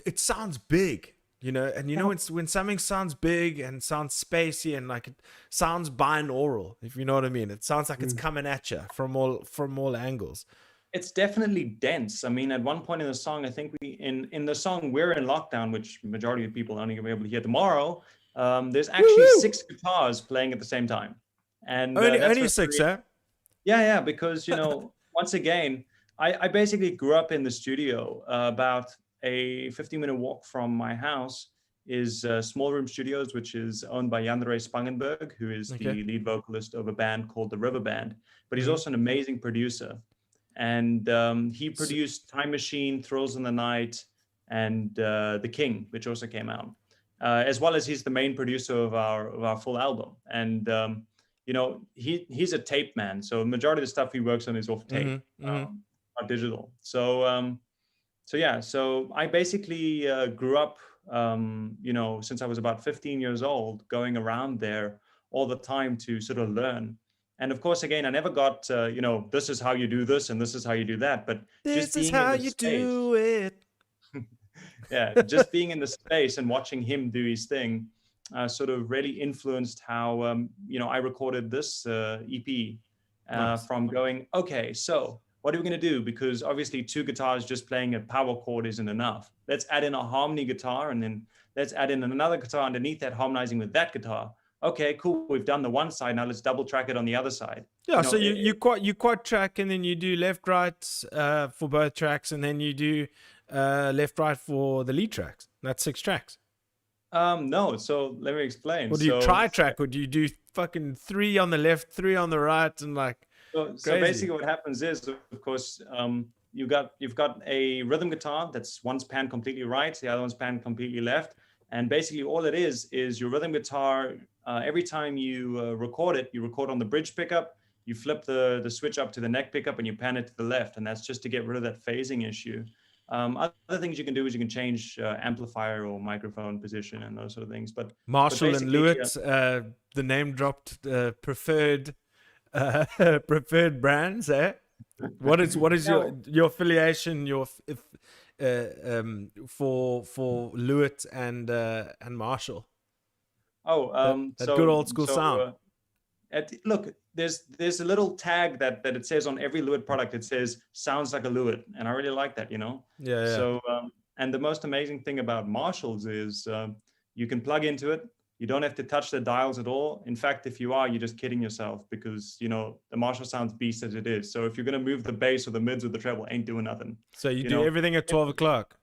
It sounds big, you know, and you know when something sounds big and sounds spacey and like it sounds binaural, if you know what I mean. It sounds like it's coming at you from all angles. It's definitely dense. I mean, at one point in the song, I think in the song "We're in Lockdown," which majority of people are only gonna be able to hear tomorrow. There's actually Woo-hoo! 6 guitars playing at the same time, and Only that's only what's six, really, eh? yeah, because you know, once again, I basically grew up in the studio. About a 15-minute walk from my house is Small Room Studios, which is owned by Jan-Ray Spangenberg, who is Okay. the lead vocalist of a band called the River Band. But he's Mhm. also an amazing producer. And he produced Time Machine, Thrills in the Night, and The King, which also came out. As well as he's the main producer of our full album. And you know, he's a tape man, so the majority of the stuff he works on is off tape, not digital. So yeah, so I basically grew up, you know, since I was about 15 years old, going around there all the time to sort of learn. And of course, again, I never got, you know, this is how you do this and this is how you do that, but just This is being in how the you space, do it. yeah, just being in the space and watching him do his thing, sort of really influenced how, you know, I recorded this EP Nice. from going, okay, so what are we going to do? Because obviously 2 guitars just playing a power chord isn't enough. Let's add in a harmony guitar, and then let's add in another guitar underneath that, harmonizing with that guitar. Okay, cool. We've done the one side. Now let's double track it on the other side. Yeah, You know, so you quad track, and then you do left right for both tracks, and then you do left right for the lead tracks. That's 6 tracks. no. So let me explain. Or do you So- try track, or do you do fucking 3 on the left, 3 on the right, and like So Crazy. basically, what happens is, of course, you've got a rhythm guitar that's one's panned completely right, the other one's panned completely left, and basically all it is your rhythm guitar. Every time you record it, you record on the bridge pickup, you flip the switch up to the neck pickup, and you pan it to the left, and that's just to get rid of that phasing issue. Other things you can do is you can change amplifier or microphone position and those sort of things. But Marshall and basically, Lewitt, the name dropped preferred preferred brands, eh? What is your affiliation, for Lewitt and Marshall? That so good old school sound. Look, there's a little tag that it says on every Lewitt product. It says sounds like a Lewitt, and I really like that. You know. Yeah. So and the most amazing thing about Marshalls is you can plug into it. You don't have to touch the dials at all. In fact, if you are, you're just kidding yourself, because you know the Marshall sounds beast as it is. So if you're gonna move the bass or the mids or the treble, ain't doing nothing. So you do know, everything at 12 o'clock.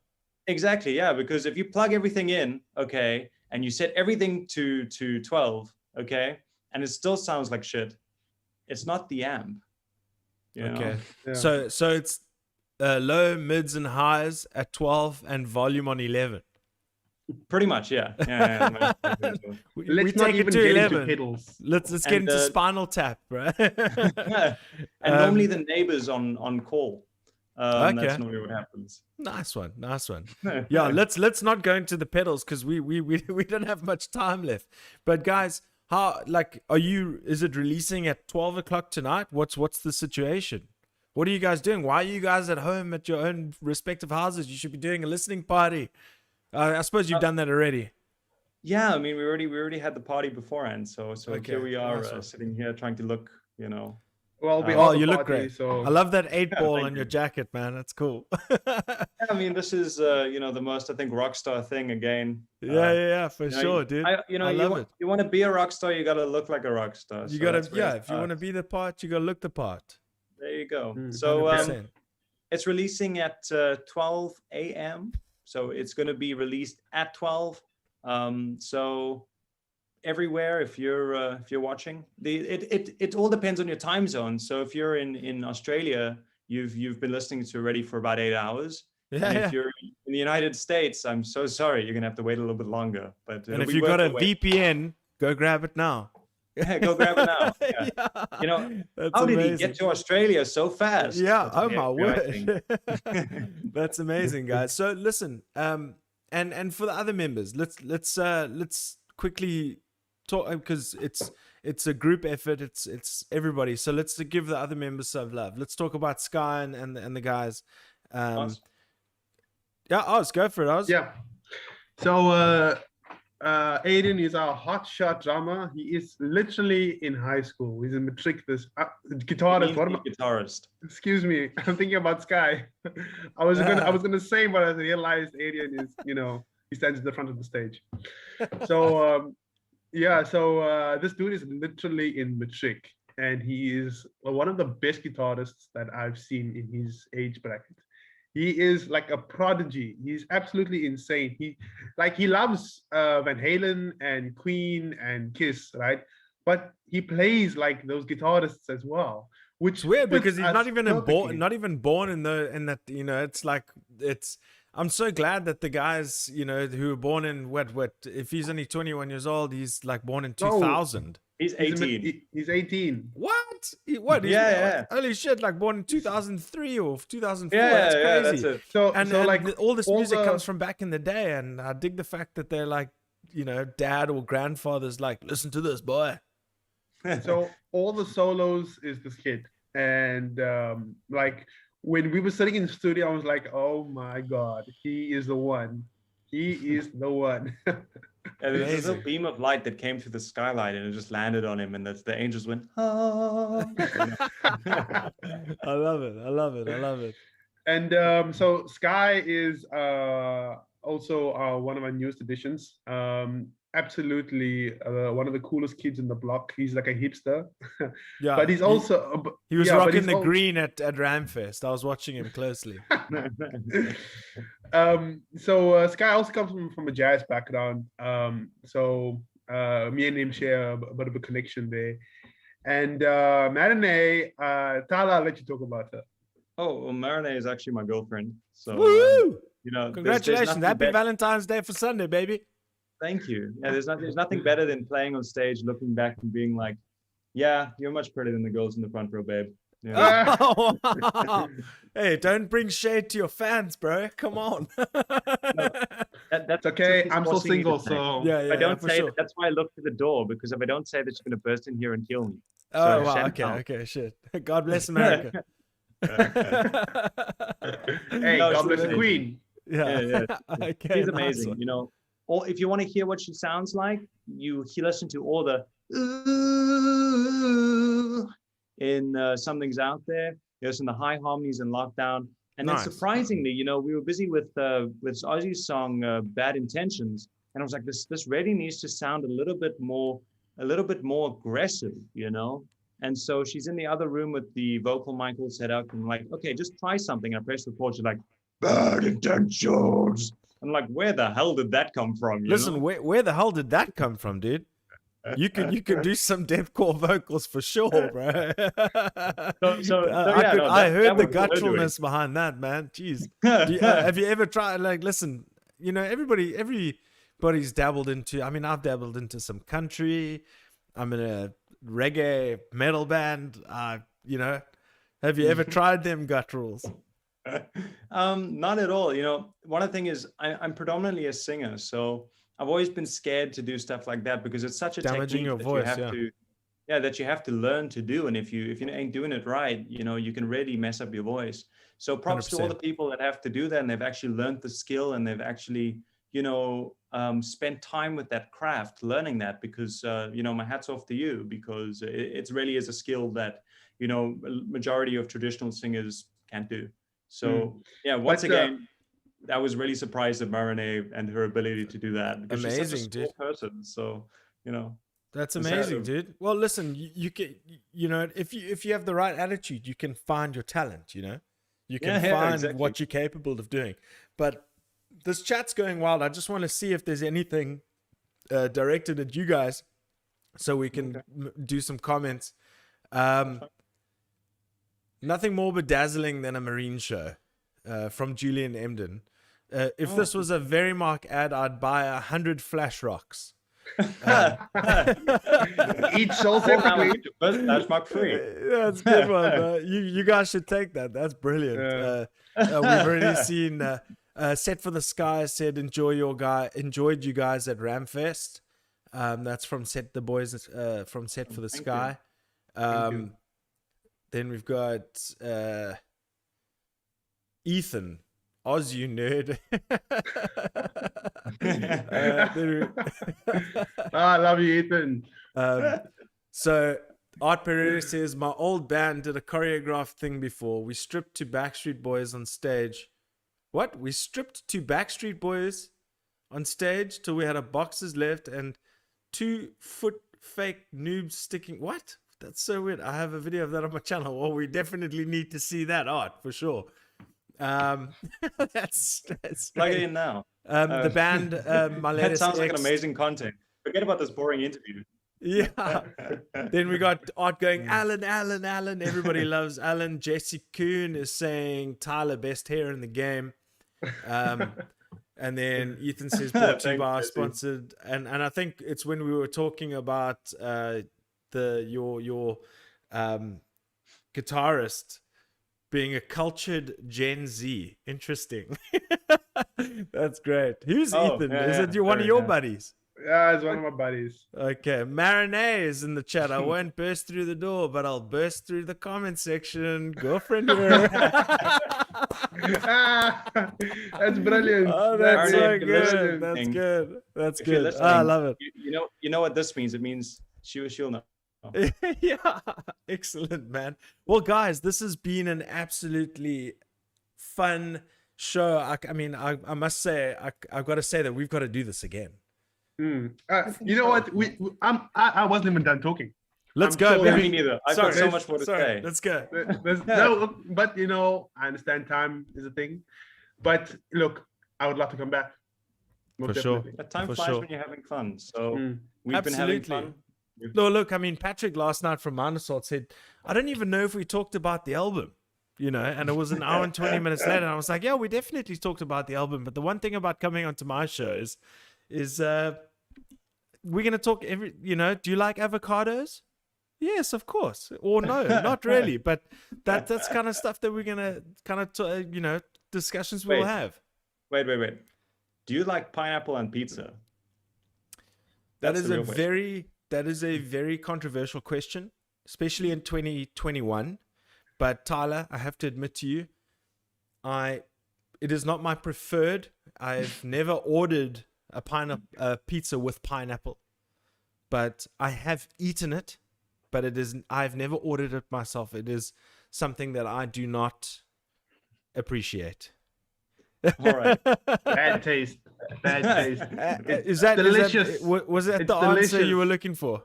Exactly, yeah. Because if you plug everything in, okay, and you set everything to 12, okay, and it still sounds like shit, it's not the amp. You know? Okay. Yeah. So it's low, mids, and highs at 12 and volume on 11. Pretty much, yeah. Yeah. Let's not even get into pedals. Let's get And, into Spinal Tap, bro. And normally the neighbors on call. Okay. That's normally what happens. Nice one. Yeah, let's not go into the pedals because we don't have much time left. But guys, is it releasing at 12 o'clock tonight? What's the situation? What are you guys doing? Why are you guys at home at your own respective houses? You should be doing a listening party. I suppose you've done that already. Yeah, I mean, we already had the party beforehand, so Okay, here we are nice one. sitting here trying to look, you know. Well, we Oh, are the you look party, great. So I love that 8-ball thank on your you. jacket, man. That's cool. I mean, this is you know, the most, I think, rock star thing again. Yeah, for You know, sure, dude. I love it. You want to be a rock star, you got to look like a rock star. You so gotta, that's where it if you want to starts. be the part, you gotta look the part. There you go. Mm, So 100%. it's releasing at 12 a.m. So it's going to be released at 12. So everywhere, if you're watching, it all depends on your time zone. So if you're in Australia, you've been listening to already for about 8 hours. Yeah, And if yeah. you're in the United States, I'm so sorry, you're gonna have to wait a little bit longer. But And if we you work got a our way. VPN, go grab it now. Go grab it now. Yeah. You know, That's how did he amazing. get to Australia so fast? Yeah, That's oh the my FBI thing. word. That's amazing, guys. So listen, and for the other members, let's quickly talk, because it's a group effort. It's everybody. So let's give the other members some love. Let's talk about Sky and the guys. Us? Yeah, Oz, go for it, Oz. Yeah. So Aiden is our hotshot drummer. He is literally in high school. He's in matric. This guitarist. What am I? Guitarist. Excuse me. I'm thinking about Sky. I was gonna say, but I realized Aiden is, he stands at the front of the stage. So yeah. So this dude is literally in matric, and he is one of the best guitarists that I've seen in his age bracket. He is like a prodigy. He's absolutely insane. He loves Van Halen and Queen and Kiss, right? But he plays like those guitarists as well, which It's weird because he's fits not us even perfectly. not even born in that, it's like I'm so glad that the guys, who were born in what if he's only 21 years old, he's like born in 2000. He's 18. He's 18. What? What? He's, Yeah. Holy shit! Like born in 2003 or 2004. Yeah, That's yeah, crazy. that's it. So And like all this all music the- comes from back in the day, and I dig the fact that they're like, dad or grandfather's like, listen to this, boy. So all the solos is this kid, and like when we were sitting in the studio, I was like, oh my god, he is the one. He is the one. Yeah, there was this little Amazing. beam of light that came through the skylight and it just landed on him, and the angels went, ah. I love it. I love it. I love it. And so Sky is also one of our newest additions. Absolutely one of the coolest kids in the block. He's like a hipster, Yeah, but he's also he was yeah, but rocking he's the al- green at Ramfest. I was watching him closely. So Sky also comes from a jazz background. So me and him share a bit of a connection there. And Marene, Tala, I'll let you talk about her. Oh, well, Marene is actually my girlfriend. So, Woo! there's Congratulations. nothing Happy better- Valentine's Day for Sunday, baby. Thank you. Yeah, there's nothing better than playing on stage, looking back and being like, yeah, you're much prettier than the girls in the front row, babe. Yeah. Oh, wow. Hey, don't bring shade to your fans, bro. Come on. That's It's okay. just I'm still forcing me to single, say. so yeah, If I don't for say sure. that, that's why I look to the door, because if I don't say that, she's going to burst in here and kill me. Oh, So, wow. Chantal. Okay, shit. God bless America. hey, No, God she's bless the amazing. Queen. Yeah. Okay, She's nice amazing, one. Or if you want to hear what she sounds like, you listen to all the in Something's Out There. You listen to high harmonies in Lockdown. And Nice. then surprisingly, we were busy with Ozzey's song Bad Intentions. And I was like, this really needs to sound a little bit more aggressive, And so she's in the other room with the vocal mic all set up. And I'm like, okay, just try something. And I press record. She's like, Bad Intentions. I'm like, where the hell did that come from? Listen, where the hell did that come from, dude? You could do some deathcore vocals for sure, bro. I heard the gutturalness behind that, man. Jeez. Have you ever tried? Like, listen, everybody's dabbled into. I mean, I've dabbled into some country. I'm in a reggae metal band. Have you ever tried them gutturals? Not at all. One of the thing is I'm predominantly a singer, so I've always been scared to do stuff like that because it's such a damaging technique your that voice, that you have to learn to do. And if you ain't doing it right, you can really mess up your voice. So props to all 100%. the people that have to do that, and they've actually learned the skill, and they've actually spent time with that craft learning that, because my hat's off to you, because it really is a skill that majority of traditional singers can't do. So once again, I was really surprised at Marene and her ability to do that, because Amazing, she's such a small person. So That's So- amazing, dude. Well, listen, you can, you know, if you have the right attitude, you can find your talent. You know, you can Yeah, find exactly. what you're capable of doing. But this chat's going wild. I just want to see if there's anything directed at you guys, so we can do some comments. Nothing more bedazzling than a Marene show, from Julian Emden. If this was a Verimark ad, I'd buy 100 flash rocks. Each sold Well, now separately. we do first flashback free. That's a good one. You guys should take that. That's brilliant. We've already seen Set for the Sky said enjoyed you guys at Ramfest. That's from Set the Boys from Set for the Thank Sky. Thank you. Then we've got Ethan. Oz, you nerd. I love you, Ethan. So Art Pereira says, my old band did a choreographed thing before. We stripped to Backstreet Boys on stage. What? We stripped to Backstreet Boys on stage till we had a boxes left and 2-foot fake noobs sticking. What? That's so weird. I have a video of that on my channel. Well, we definitely need to see that art for sure. That's Plug it in now. the band That Miletus sounds like an X. amazing content. Forget about this boring interview. Yeah. Then we got Art going, Alan. Everybody loves Alan. Jesse Kuhn is saying Tyler, best hair in the game. And then Ethan says brought to you Thanks, by Jesse. sponsored. And I think it's when we were talking about your guitarist being a cultured Gen Z. Interesting. That's great. Who's Ethan? Yeah, Is it yeah, one of sorry, your yeah. buddies? Yeah, it's one of my buddies. Okay, Marene is in the chat. I won't burst through the door, but I'll burst through the comment section. Girlfriend here. That's brilliant. Oh, that's so Marene, good. listen. That's good. That's If you're good. listening, I love it. You know what this means? It means she'll know. Yeah, excellent, man. Well, guys, this has been an absolutely fun show. I mean, I must say, I've got to say that we've got to do this again. You know what? I wasn't even done talking. Let's I'm go, so- Yeah, baby. me neither. I've Sorry, got so much more to sorry. say. Let's go. No, but you know, I understand time is a thing. But look, I would love to come back. Most For sure. definitely. But time For flies sure. when you're having fun. So Mm. we've been having Absolutely. fun. No, look, I mean, Patrick last night from Minusalt said, I don't even know if we talked about the album, you know, and it was an hour and 20 minutes later. And I was like, yeah, we definitely talked about the album. But the one thing about coming onto my show is we're going to talk do you like avocados? Yes, of course. Or no, not really. But that's kind of stuff that we're going to kind of, discussions we'll Wait. have. Wait. Do you like pineapple and pizza? That That's is the a real question. very controversial question, especially in 2021. But Tyler, I have to admit to you, it is not my preferred. I've never ordered a pizza with pineapple, but I have eaten it. But I've never ordered it myself. It is something that I do not appreciate. All right. Bad taste. Bad taste. Is that delicious. Was that It's the answer you delicious. were looking for?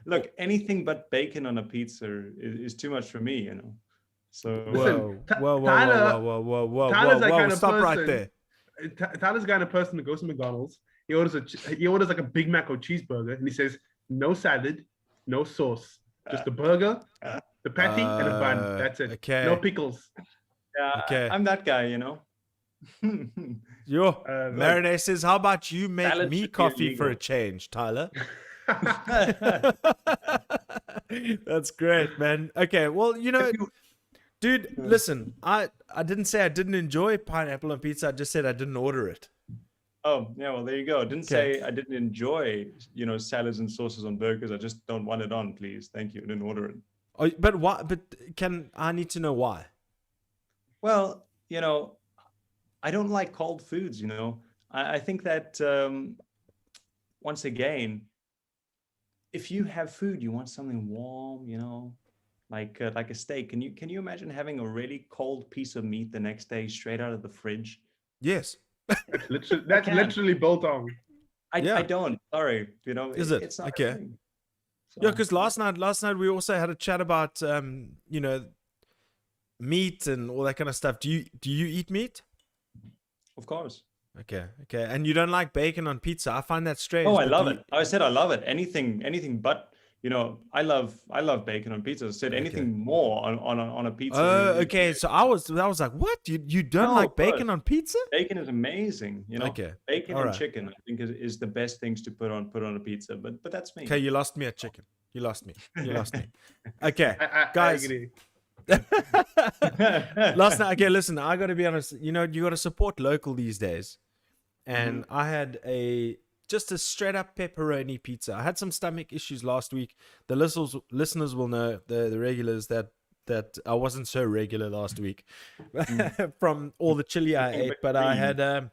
Look, anything but bacon on a pizza is too much for me, you know. So Listen, Whoa, Tyler- Tyler's that kind of stop right person. there. Tyler's the kind of person that goes to McDonald's. He orders like a Big Mac or cheeseburger, and he says no salad, no sauce, just a burger, the patty, and a bun. That's it. Okay. No pickles. yeah, Okay. I'm that guy, you know. Yo, Look. Marinette says, how about you make Salad me should be coffee for a illegal. change, Tyler? That's great, man. Okay, well, dude, listen, I didn't say I didn't enjoy pineapple on pizza. I just said I didn't order it. Oh, yeah, well, there you go. Didn't Okay. say I didn't enjoy, salads and sauces on burgers. I just don't want it on, please. Thank you. I didn't order it. Oh, but why? But I need to know why? Well, I don't like cold foods, I think that once again, if you have food, you want something warm, like a steak. Can you imagine having a really cold piece of meat the next day straight out of the fridge? Yes. That's can. literally biltong. I Yeah. don't. Sorry, Is it? it's not a Okay. thing. Yeah, So, because last night we also had a chat about meat and all that kind of stuff. Do you eat meat? of course. Okay, okay. And you don't like bacon on pizza? I find that Oh, strange. I But love it. I said I love it. Anything but, I love bacon on pizza. I said Okay. anything more on a pizza. Oh, okay. So I was like, what? You don't No, like of course. bacon on pizza? Bacon is amazing. Okay. Bacon All and right. chicken, I think, is the best things to put on a pizza. But that's me. Okay, you lost me at chicken. You lost me. You lost me. Okay, I guys. agree. Last night, okay, listen, I got to be honest. You got to support local these days. And I had just a straight up pepperoni pizza. I had some stomach issues last week. The listeners will know, the regulars, that I wasn't so regular last week from all the chili I ate. But I had a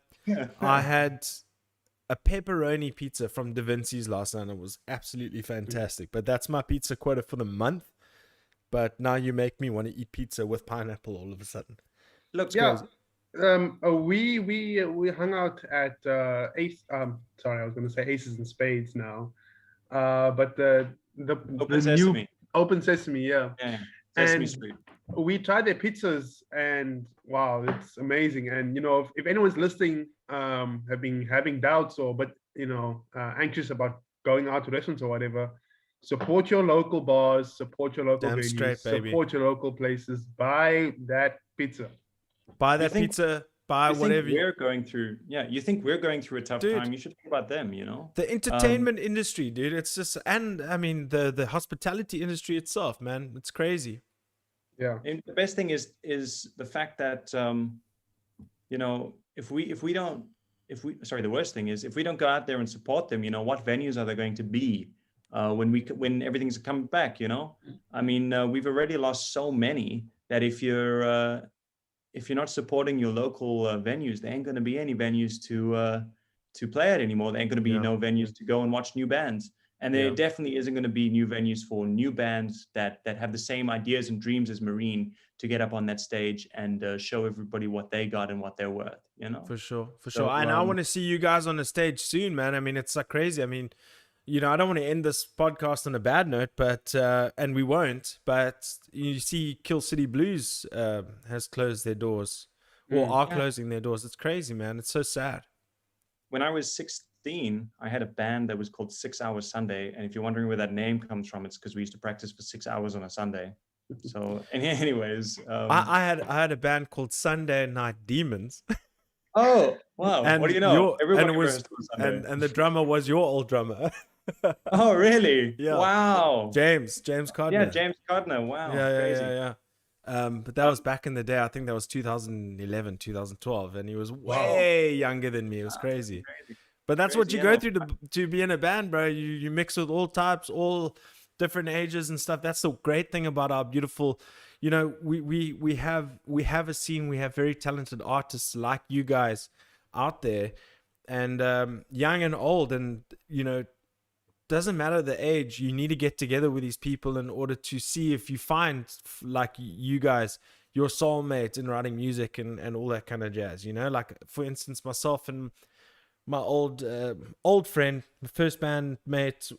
pepperoni pizza from Da Vinci's last night, and it was absolutely fantastic. But that's my pizza quota for the month. But now you make me want to eat pizza with pineapple all of a sudden. Looks Yeah. crazy. We hung out at Ace. Sorry, I was going to say Aces and Spades now. But the Open new Sesame. Open Sesame, yeah. Yeah. Sesame And Street. we tried their pizzas, and wow, it's amazing. And if anyone's listening, have been having doubts anxious about going out to restaurants or whatever, support your local bars, support your local Damn venues, straight, baby. support your local places. Buy that pizza. Buy that pizza. Buy whatever. You think we're going through a tough Dude, time? You should think about them. The entertainment industry, dude. It's just, and I mean the hospitality industry itself, man. It's crazy. Yeah. And the best thing is the fact that the worst thing is if we don't go out there and support them, what venues are there going to be when everything's coming back? I mean, we've already lost so many that if you're not supporting your local venues, there ain't going to be any venues to play at anymore. There ain't going to be no venues to go and watch new bands. And there definitely isn't going to be new venues for new bands that have the same ideas and dreams as Marene to get up on that stage and show everybody what they got and what they're worth, For sure. And I want to see you guys on the stage soon, man. I mean, it's like crazy. I mean, I don't want to end this podcast on a bad note, but and we won't. But you see, Kill City Blues has closed their doors, or are closing their doors. It's crazy, man. It's so sad. When I was 16, I had a band that was called 6 Hours Sunday, and if you're wondering where that name comes from, it's because we used to practice for 6 hours on a Sunday. So, anyways, I had a band called Sunday Night Demons. Oh wow! And what do you know? And the drummer was your old drummer. Oh really? Yeah. Wow. James Codner. Yeah, James Codner. Wow. Crazy. Yeah. But that was back in the day. I think that was 2011, 2012, and he was way younger than me. It was crazy. But that's what you go through to be in a band, bro. You mix with all types, all different ages and stuff. That's the great thing about our beautiful, we have a scene. We have very talented artists like you guys out there, and young and old, and doesn't matter the age. You need to get together with these people in order to see if you find, like you guys, your soulmate in writing music and all that kind of jazz. Like for instance, myself and my old friend, the first bandmate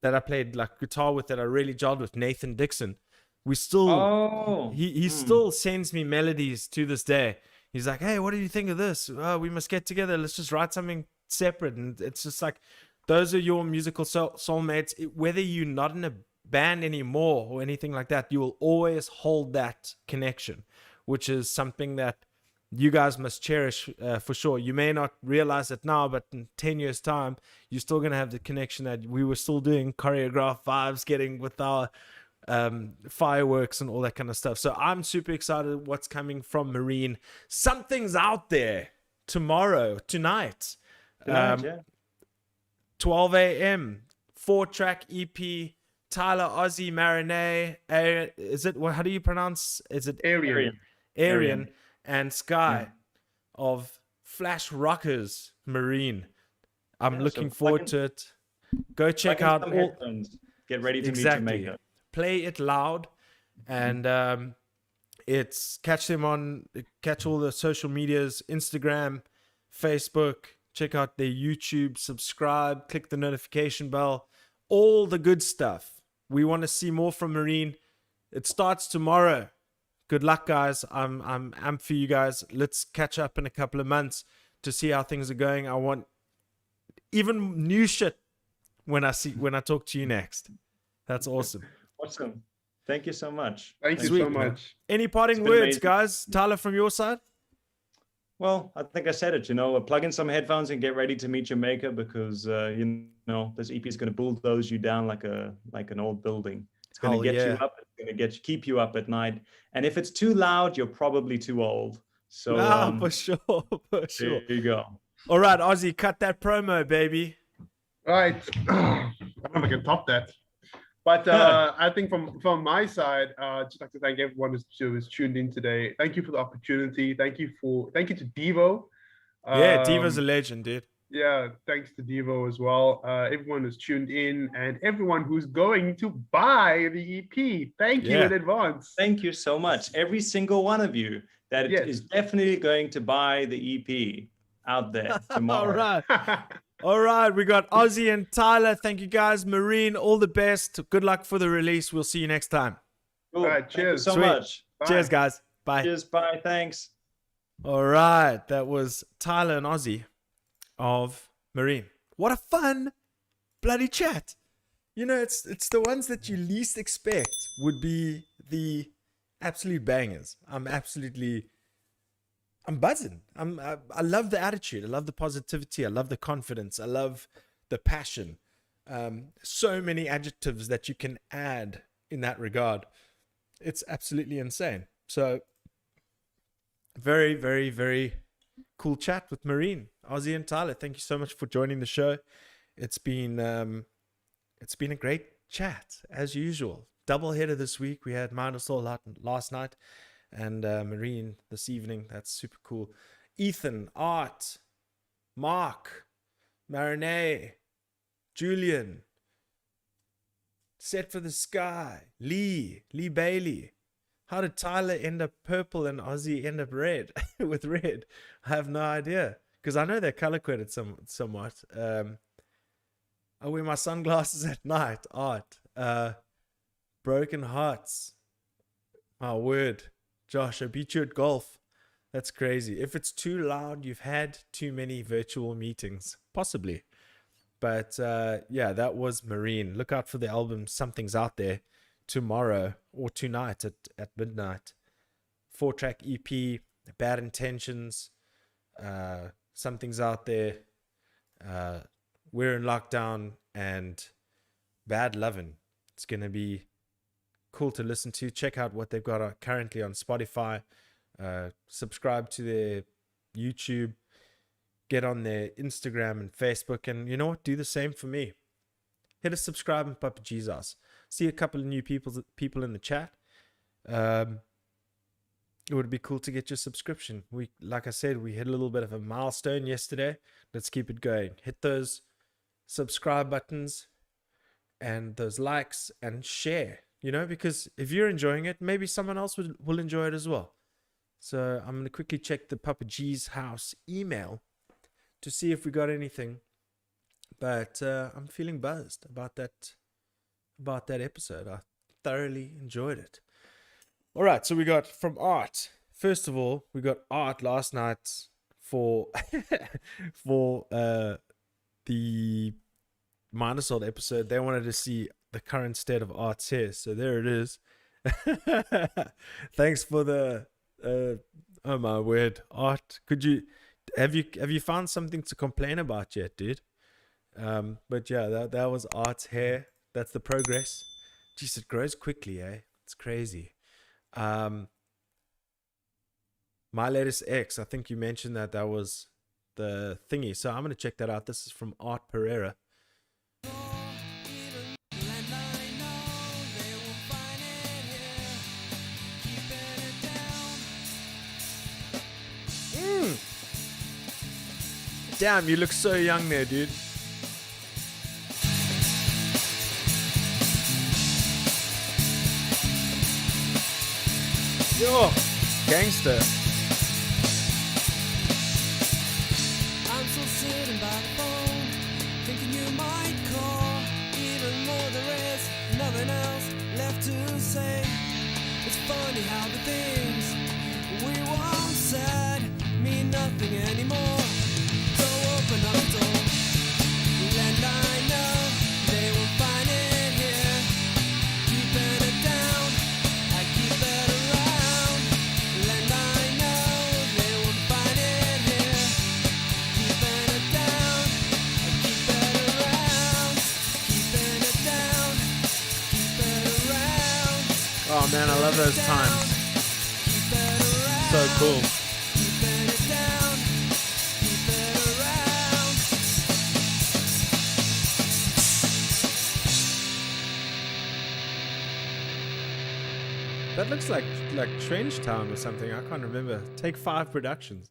that I played like guitar with, that I really gelled with, Nathan Dixon. We still he still sends me melodies to this day. He's like, hey, what do you think of this? We must get together. Let's just write something separate. And it's just like, those are your musical soulmates. Whether you're not in a band anymore or anything like that, you will always hold that connection, which is something that you guys must cherish for sure. You may not realize it now, but in 10 years time, you're still going to have the connection that we were still doing choreographed vibes, getting with our fireworks and all that kind of stuff. So I'm super excited what's coming from Marene. Something's out there tonight, 12 a.m. 4-track EP, Tyler, Ozzey, Marene, how do you pronounce? Is it Arian and Sky of Flash Rockers Marene. I'm looking forward to it. Go check out all. Get ready to meet Jamaica. Play it loud, and catch all the social medias, Instagram, Facebook. check out their YouTube, subscribe, click the notification bell, all the good stuff. We want to see more from Marene. It starts tomorrow. Good luck, guys. I'm amped for you guys. Let's catch up in a couple of months to see how things are going. I want even new shit when I talk to you next. That's awesome. Awesome. Thank you so much. Thank you Sweet, so man. much. Any parting been words, amazing. guys? Tyler, from your side? Well, I think I said it, plug in some headphones and get ready to meet your maker, because, this EP is going to bulldoze you down like an old building. It's going Hell to get you yeah. up. It's going to keep you up at night. And if it's too loud, you're probably too old. So For sure. For sure. there you go. All right, Ozzey, cut that promo, baby. All right. I don't know if I can top that. But I think from my side, just like to thank everyone who's tuned in today. Thank you for the opportunity. Thank you to Devo. Yeah, Diva's a legend, dude. Yeah, thanks to Devo as well. Everyone who's tuned in and everyone who's going to buy the EP. Thank you in advance. Thank you so much. Every single one of you that is definitely going to buy the EP out there tomorrow. All right. All right, we got Ozzey and Tyler. Thank you, guys. Marene, all the best. Good luck for the release. We'll see you next time. Cool. All right, Thank you cheers. so Sweet. much. Bye. Cheers, guys. Bye. Cheers. Bye. Thanks. All right, that was Tyler and Ozzey of Marene. What a fun bloody chat. It's the ones that you least expect would be the absolute bangers. I'm buzzing. I love the attitude. I love the positivity. I love the confidence. I love the passion. So many adjectives that you can add in that regard. It's absolutely insane. So very, very, very cool chat with Marene. Ozzey and Tyler, thank you so much for joining the show. It's been a great chat as usual. Double header this week. We had Mind of Soul last night. And Marene this evening. That's super cool. Ethan, Art, Mark, Marene, Julian, Set for the Sky, Lee Bailey. How did Tyler end up purple and Ozzey end up red with red? I have no idea, because I know they're color coded somewhat. I wear my sunglasses at night. Art, Broken Hearts. My word. Josh, I beat you at golf. That's crazy. If it's too loud, you've had too many virtual meetings. Possibly. But that was Marene. Look out for the album Something's Out There tomorrow or tonight at midnight. 4-track EP, Bad Intentions, Something's Out There, We're in Lockdown, and Bad Lovin'. It's going to be cool to listen to. Check out what they've got currently on Spotify. Subscribe to their YouTube. Get on their Instagram and Facebook. And you know what? Do the same for me. Hit a subscribe and Papa Jesus. See a couple of new people in the chat. It would be cool to get your subscription. Like I said, we hit a little bit of a milestone yesterday. Let's keep it going. Hit those subscribe buttons and those likes and share. Because if you're enjoying it, maybe someone else will enjoy it as well. So I'm going to quickly check the Papa G's house email to see if we got anything. But I'm feeling buzzed about that episode. I thoroughly enjoyed it. All right, so we got from Art. First of all, we got Art last night for the Minus episode. They wanted to see the current state of Art's hair, so there it is. Thanks for the oh my word, Art. Have you found something to complain about yet, dude? But yeah, that was Art's hair. That's the progress. Jeez, it grows quickly, eh? It's crazy. My Latest X, I think you mentioned that was the thingy, so I'm gonna check that out. This is from Art Pereira. Damn, you look so young there, dude. Yo, gangster. I'm so sitting by the phone, thinking you might call, even though there is nothing else left to say. It's funny how the things we once said mean nothing anymore. So open up the door, and I know they won't find it here. Keeping it down, I keep it around, and I know they won't find it here. Keeping it down, I keep it around, keeping it down, keep it around. Oh man, I love those times. So cool. Keeping it down, keep it around. That looks like Trench Town or something. I can't remember. Take 5 Productions.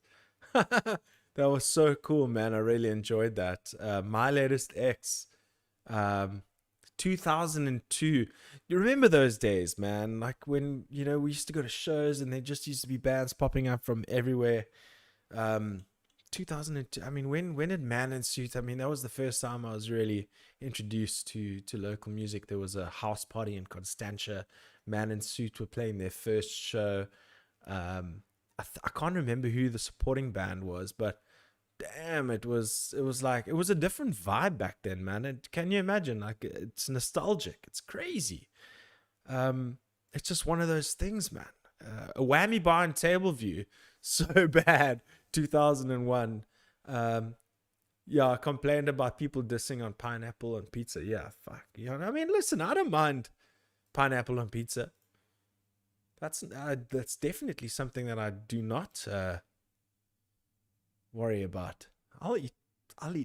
That was so cool, man. I really enjoyed that. My Latest X, 2002. You remember those days, man? Like when, you know, we used to go to shows and there just used to be bands popping up from everywhere. 2002. I mean, when did Man in Suit? I mean, that was the first time I was really introduced to local music. There was a house party in Constantia. Man in Suit were playing their first show. I can't remember who the supporting band was, but damn, it was a different vibe back then, man. Can you imagine? Like, it's nostalgic. It's crazy. It's just one of those things, man. A whammy bar and table view, so bad. 2001. Yeah, I complained about people dissing on pineapple on pizza. Yeah, fuck. You know, I mean, listen, I don't mind pineapple on pizza. That's definitely something that I do not worry about. I'll eat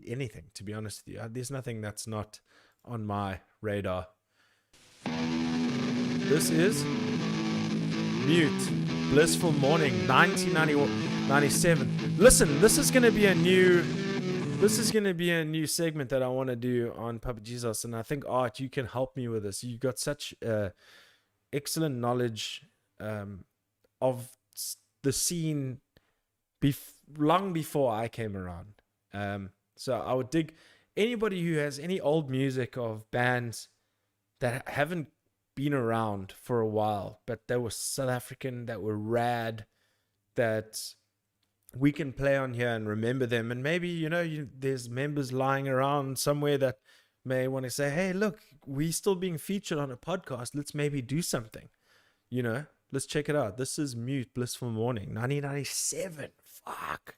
anything, to be honest with you. There's nothing that's not on my radar. This is Mute, Blissful Morning, 1997. Listen, this is gonna be a new segment that I want to do on Papa Jesus, and I think Art, you can help me with this. You've got such excellent knowledge of the scene long before I came around. So I would dig anybody who has any old music of bands that haven't been around for a while, but they were South African, that were rad, that we can play on here and remember them. And maybe, you know, there's members lying around somewhere that may want to say, hey, look, we're still being featured on a podcast. Let's maybe do something, you know. Let's check it out. This is Mute, Blissful Morning, 1997. Fuck.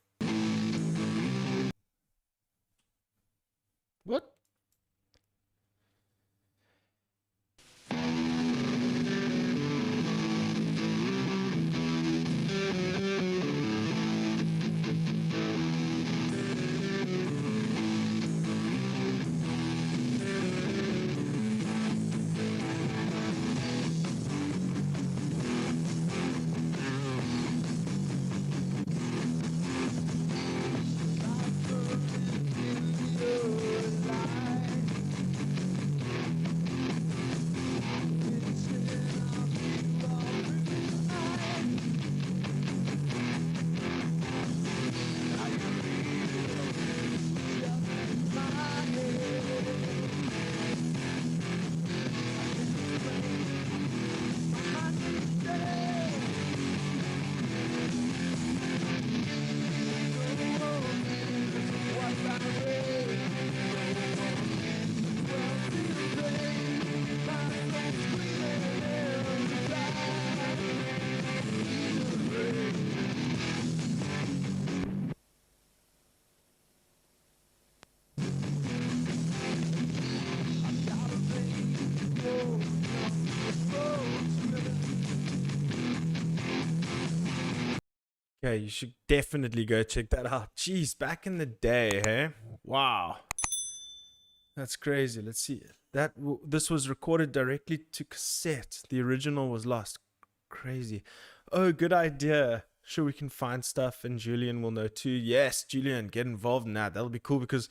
What? Okay, you should definitely go check that out. Jeez, back in the day, hey? Wow. That's crazy. Let's see. This was recorded directly to cassette. The original was lost. Crazy. Oh, good idea. Sure, we can find stuff, and Julian will know too. Yes, Julian, get involved in that. That'll be cool, because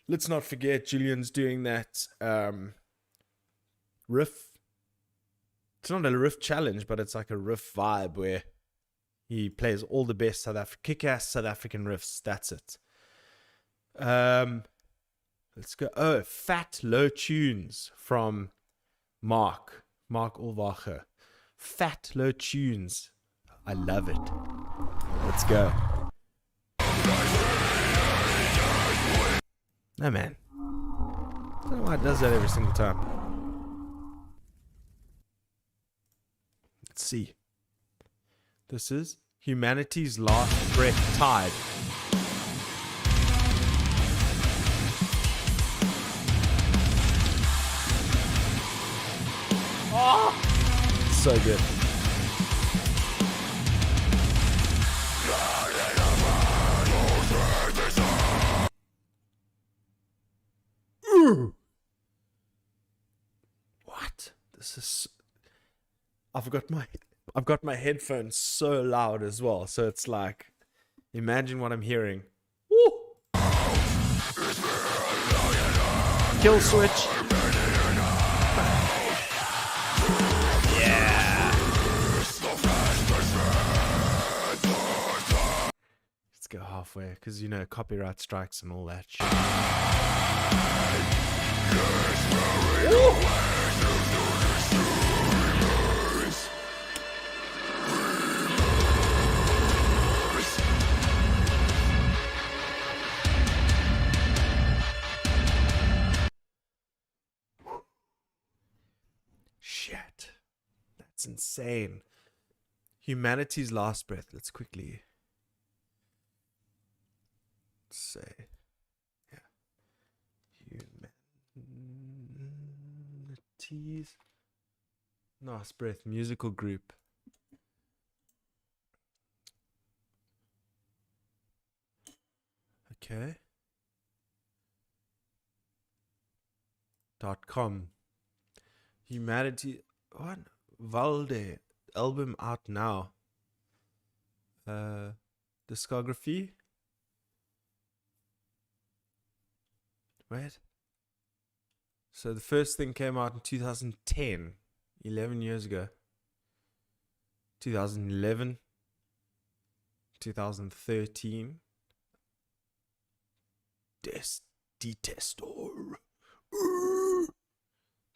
let's not forget Julian's doing that riff. It's not a riff challenge, but it's like a riff vibe where he plays all the best kick-ass South African riffs. That's it. Let's go. Oh, Fat Low Tunes from Mark Ulvacher. Fat Low Tunes. I love it. Let's go. No, man. I don't know why it does that every single time. Let's see. This is Humanity's Last Breath Tide. Oh, so good. Ooh. What? This is. I've got my headphones so loud as well, so it's like, imagine what I'm hearing. Woo! Kill switch. Yeah. Let's go halfway, because you know copyright strikes and all that shit. Woo! Shit. That's insane. Humanity's Last Breath. Let's quickly say. Yeah. Humanity's Last Breath musical group. Okay. .com. Humanity. What? Valde. Album out now. Discography. Wait. So the first thing came out in 2010. 11 years ago. 2011. 2013. Detestor.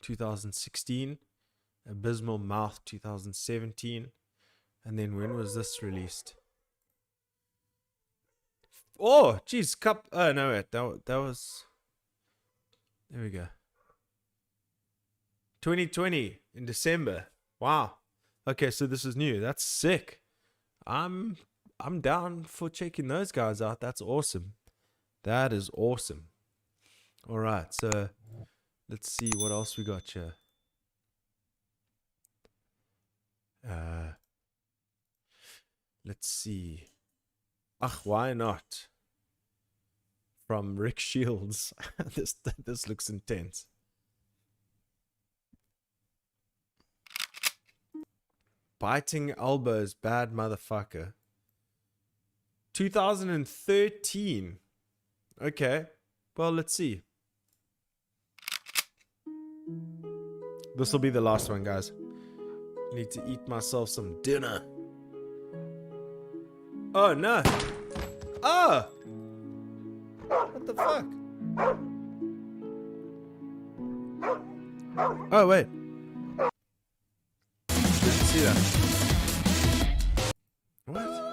2016, Abysmal Mouth 2017, and then when was this released? Oh, geez, oh no, wait, that was. There we go. 2020 in December. Wow. Okay, so this is new. That's sick. I'm down for checking those guys out. That's awesome. That is awesome. All right, so. Let's see what else we got here. Let's see. Ach, why not? From Rick Shields. This looks intense. Biting Elbows, Bad Motherfucker. 2013. Okay. Well, let's see. This will be the last one, guys. Need to eat myself some dinner. Oh, no. Oh! What the fuck? Oh, wait. Didn't see that. What?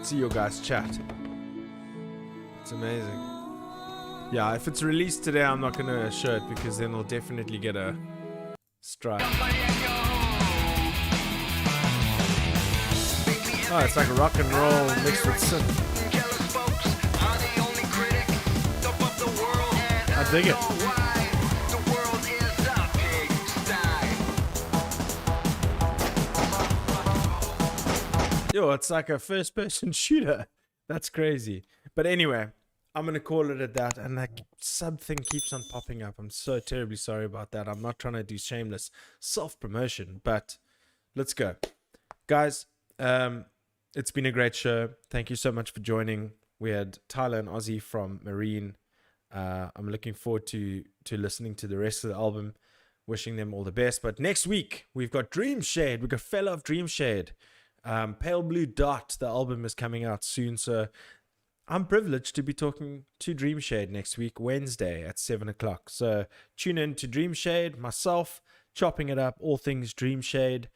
See your guys' chat. It's amazing. Yeah, if it's released today, I'm not gonna show it because then I'll definitely get a strike. Oh, it's like rock and roll mixed with synth. I dig it. Yo, it's like a first-person shooter. That's crazy. But anyway, I'm going to call it at that. And that sub thing keeps on popping up. I'm so terribly sorry about that. I'm not trying to do shameless self-promotion. But let's go. Guys, it's been a great show. Thank you so much for joining. We had Tyler and Ozzey from Marene. I'm looking forward to listening to the rest of the album. wishing them all the best. But next week, we've got Dream Shade. We've got Fella of Dream Shade. Pale Blue Dot, the album is coming out soon. So I'm privileged to be talking to Dream Shade next week, Wednesday at 7 o'clock. So tune in to Dream Shade, myself, chopping it up, all things Dream Shade.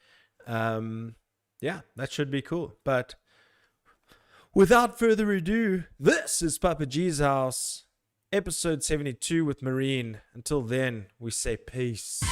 Yeah, that should be cool. But without further ado, this is Papa G's House, episode 72 with Marene. Until then, we say peace.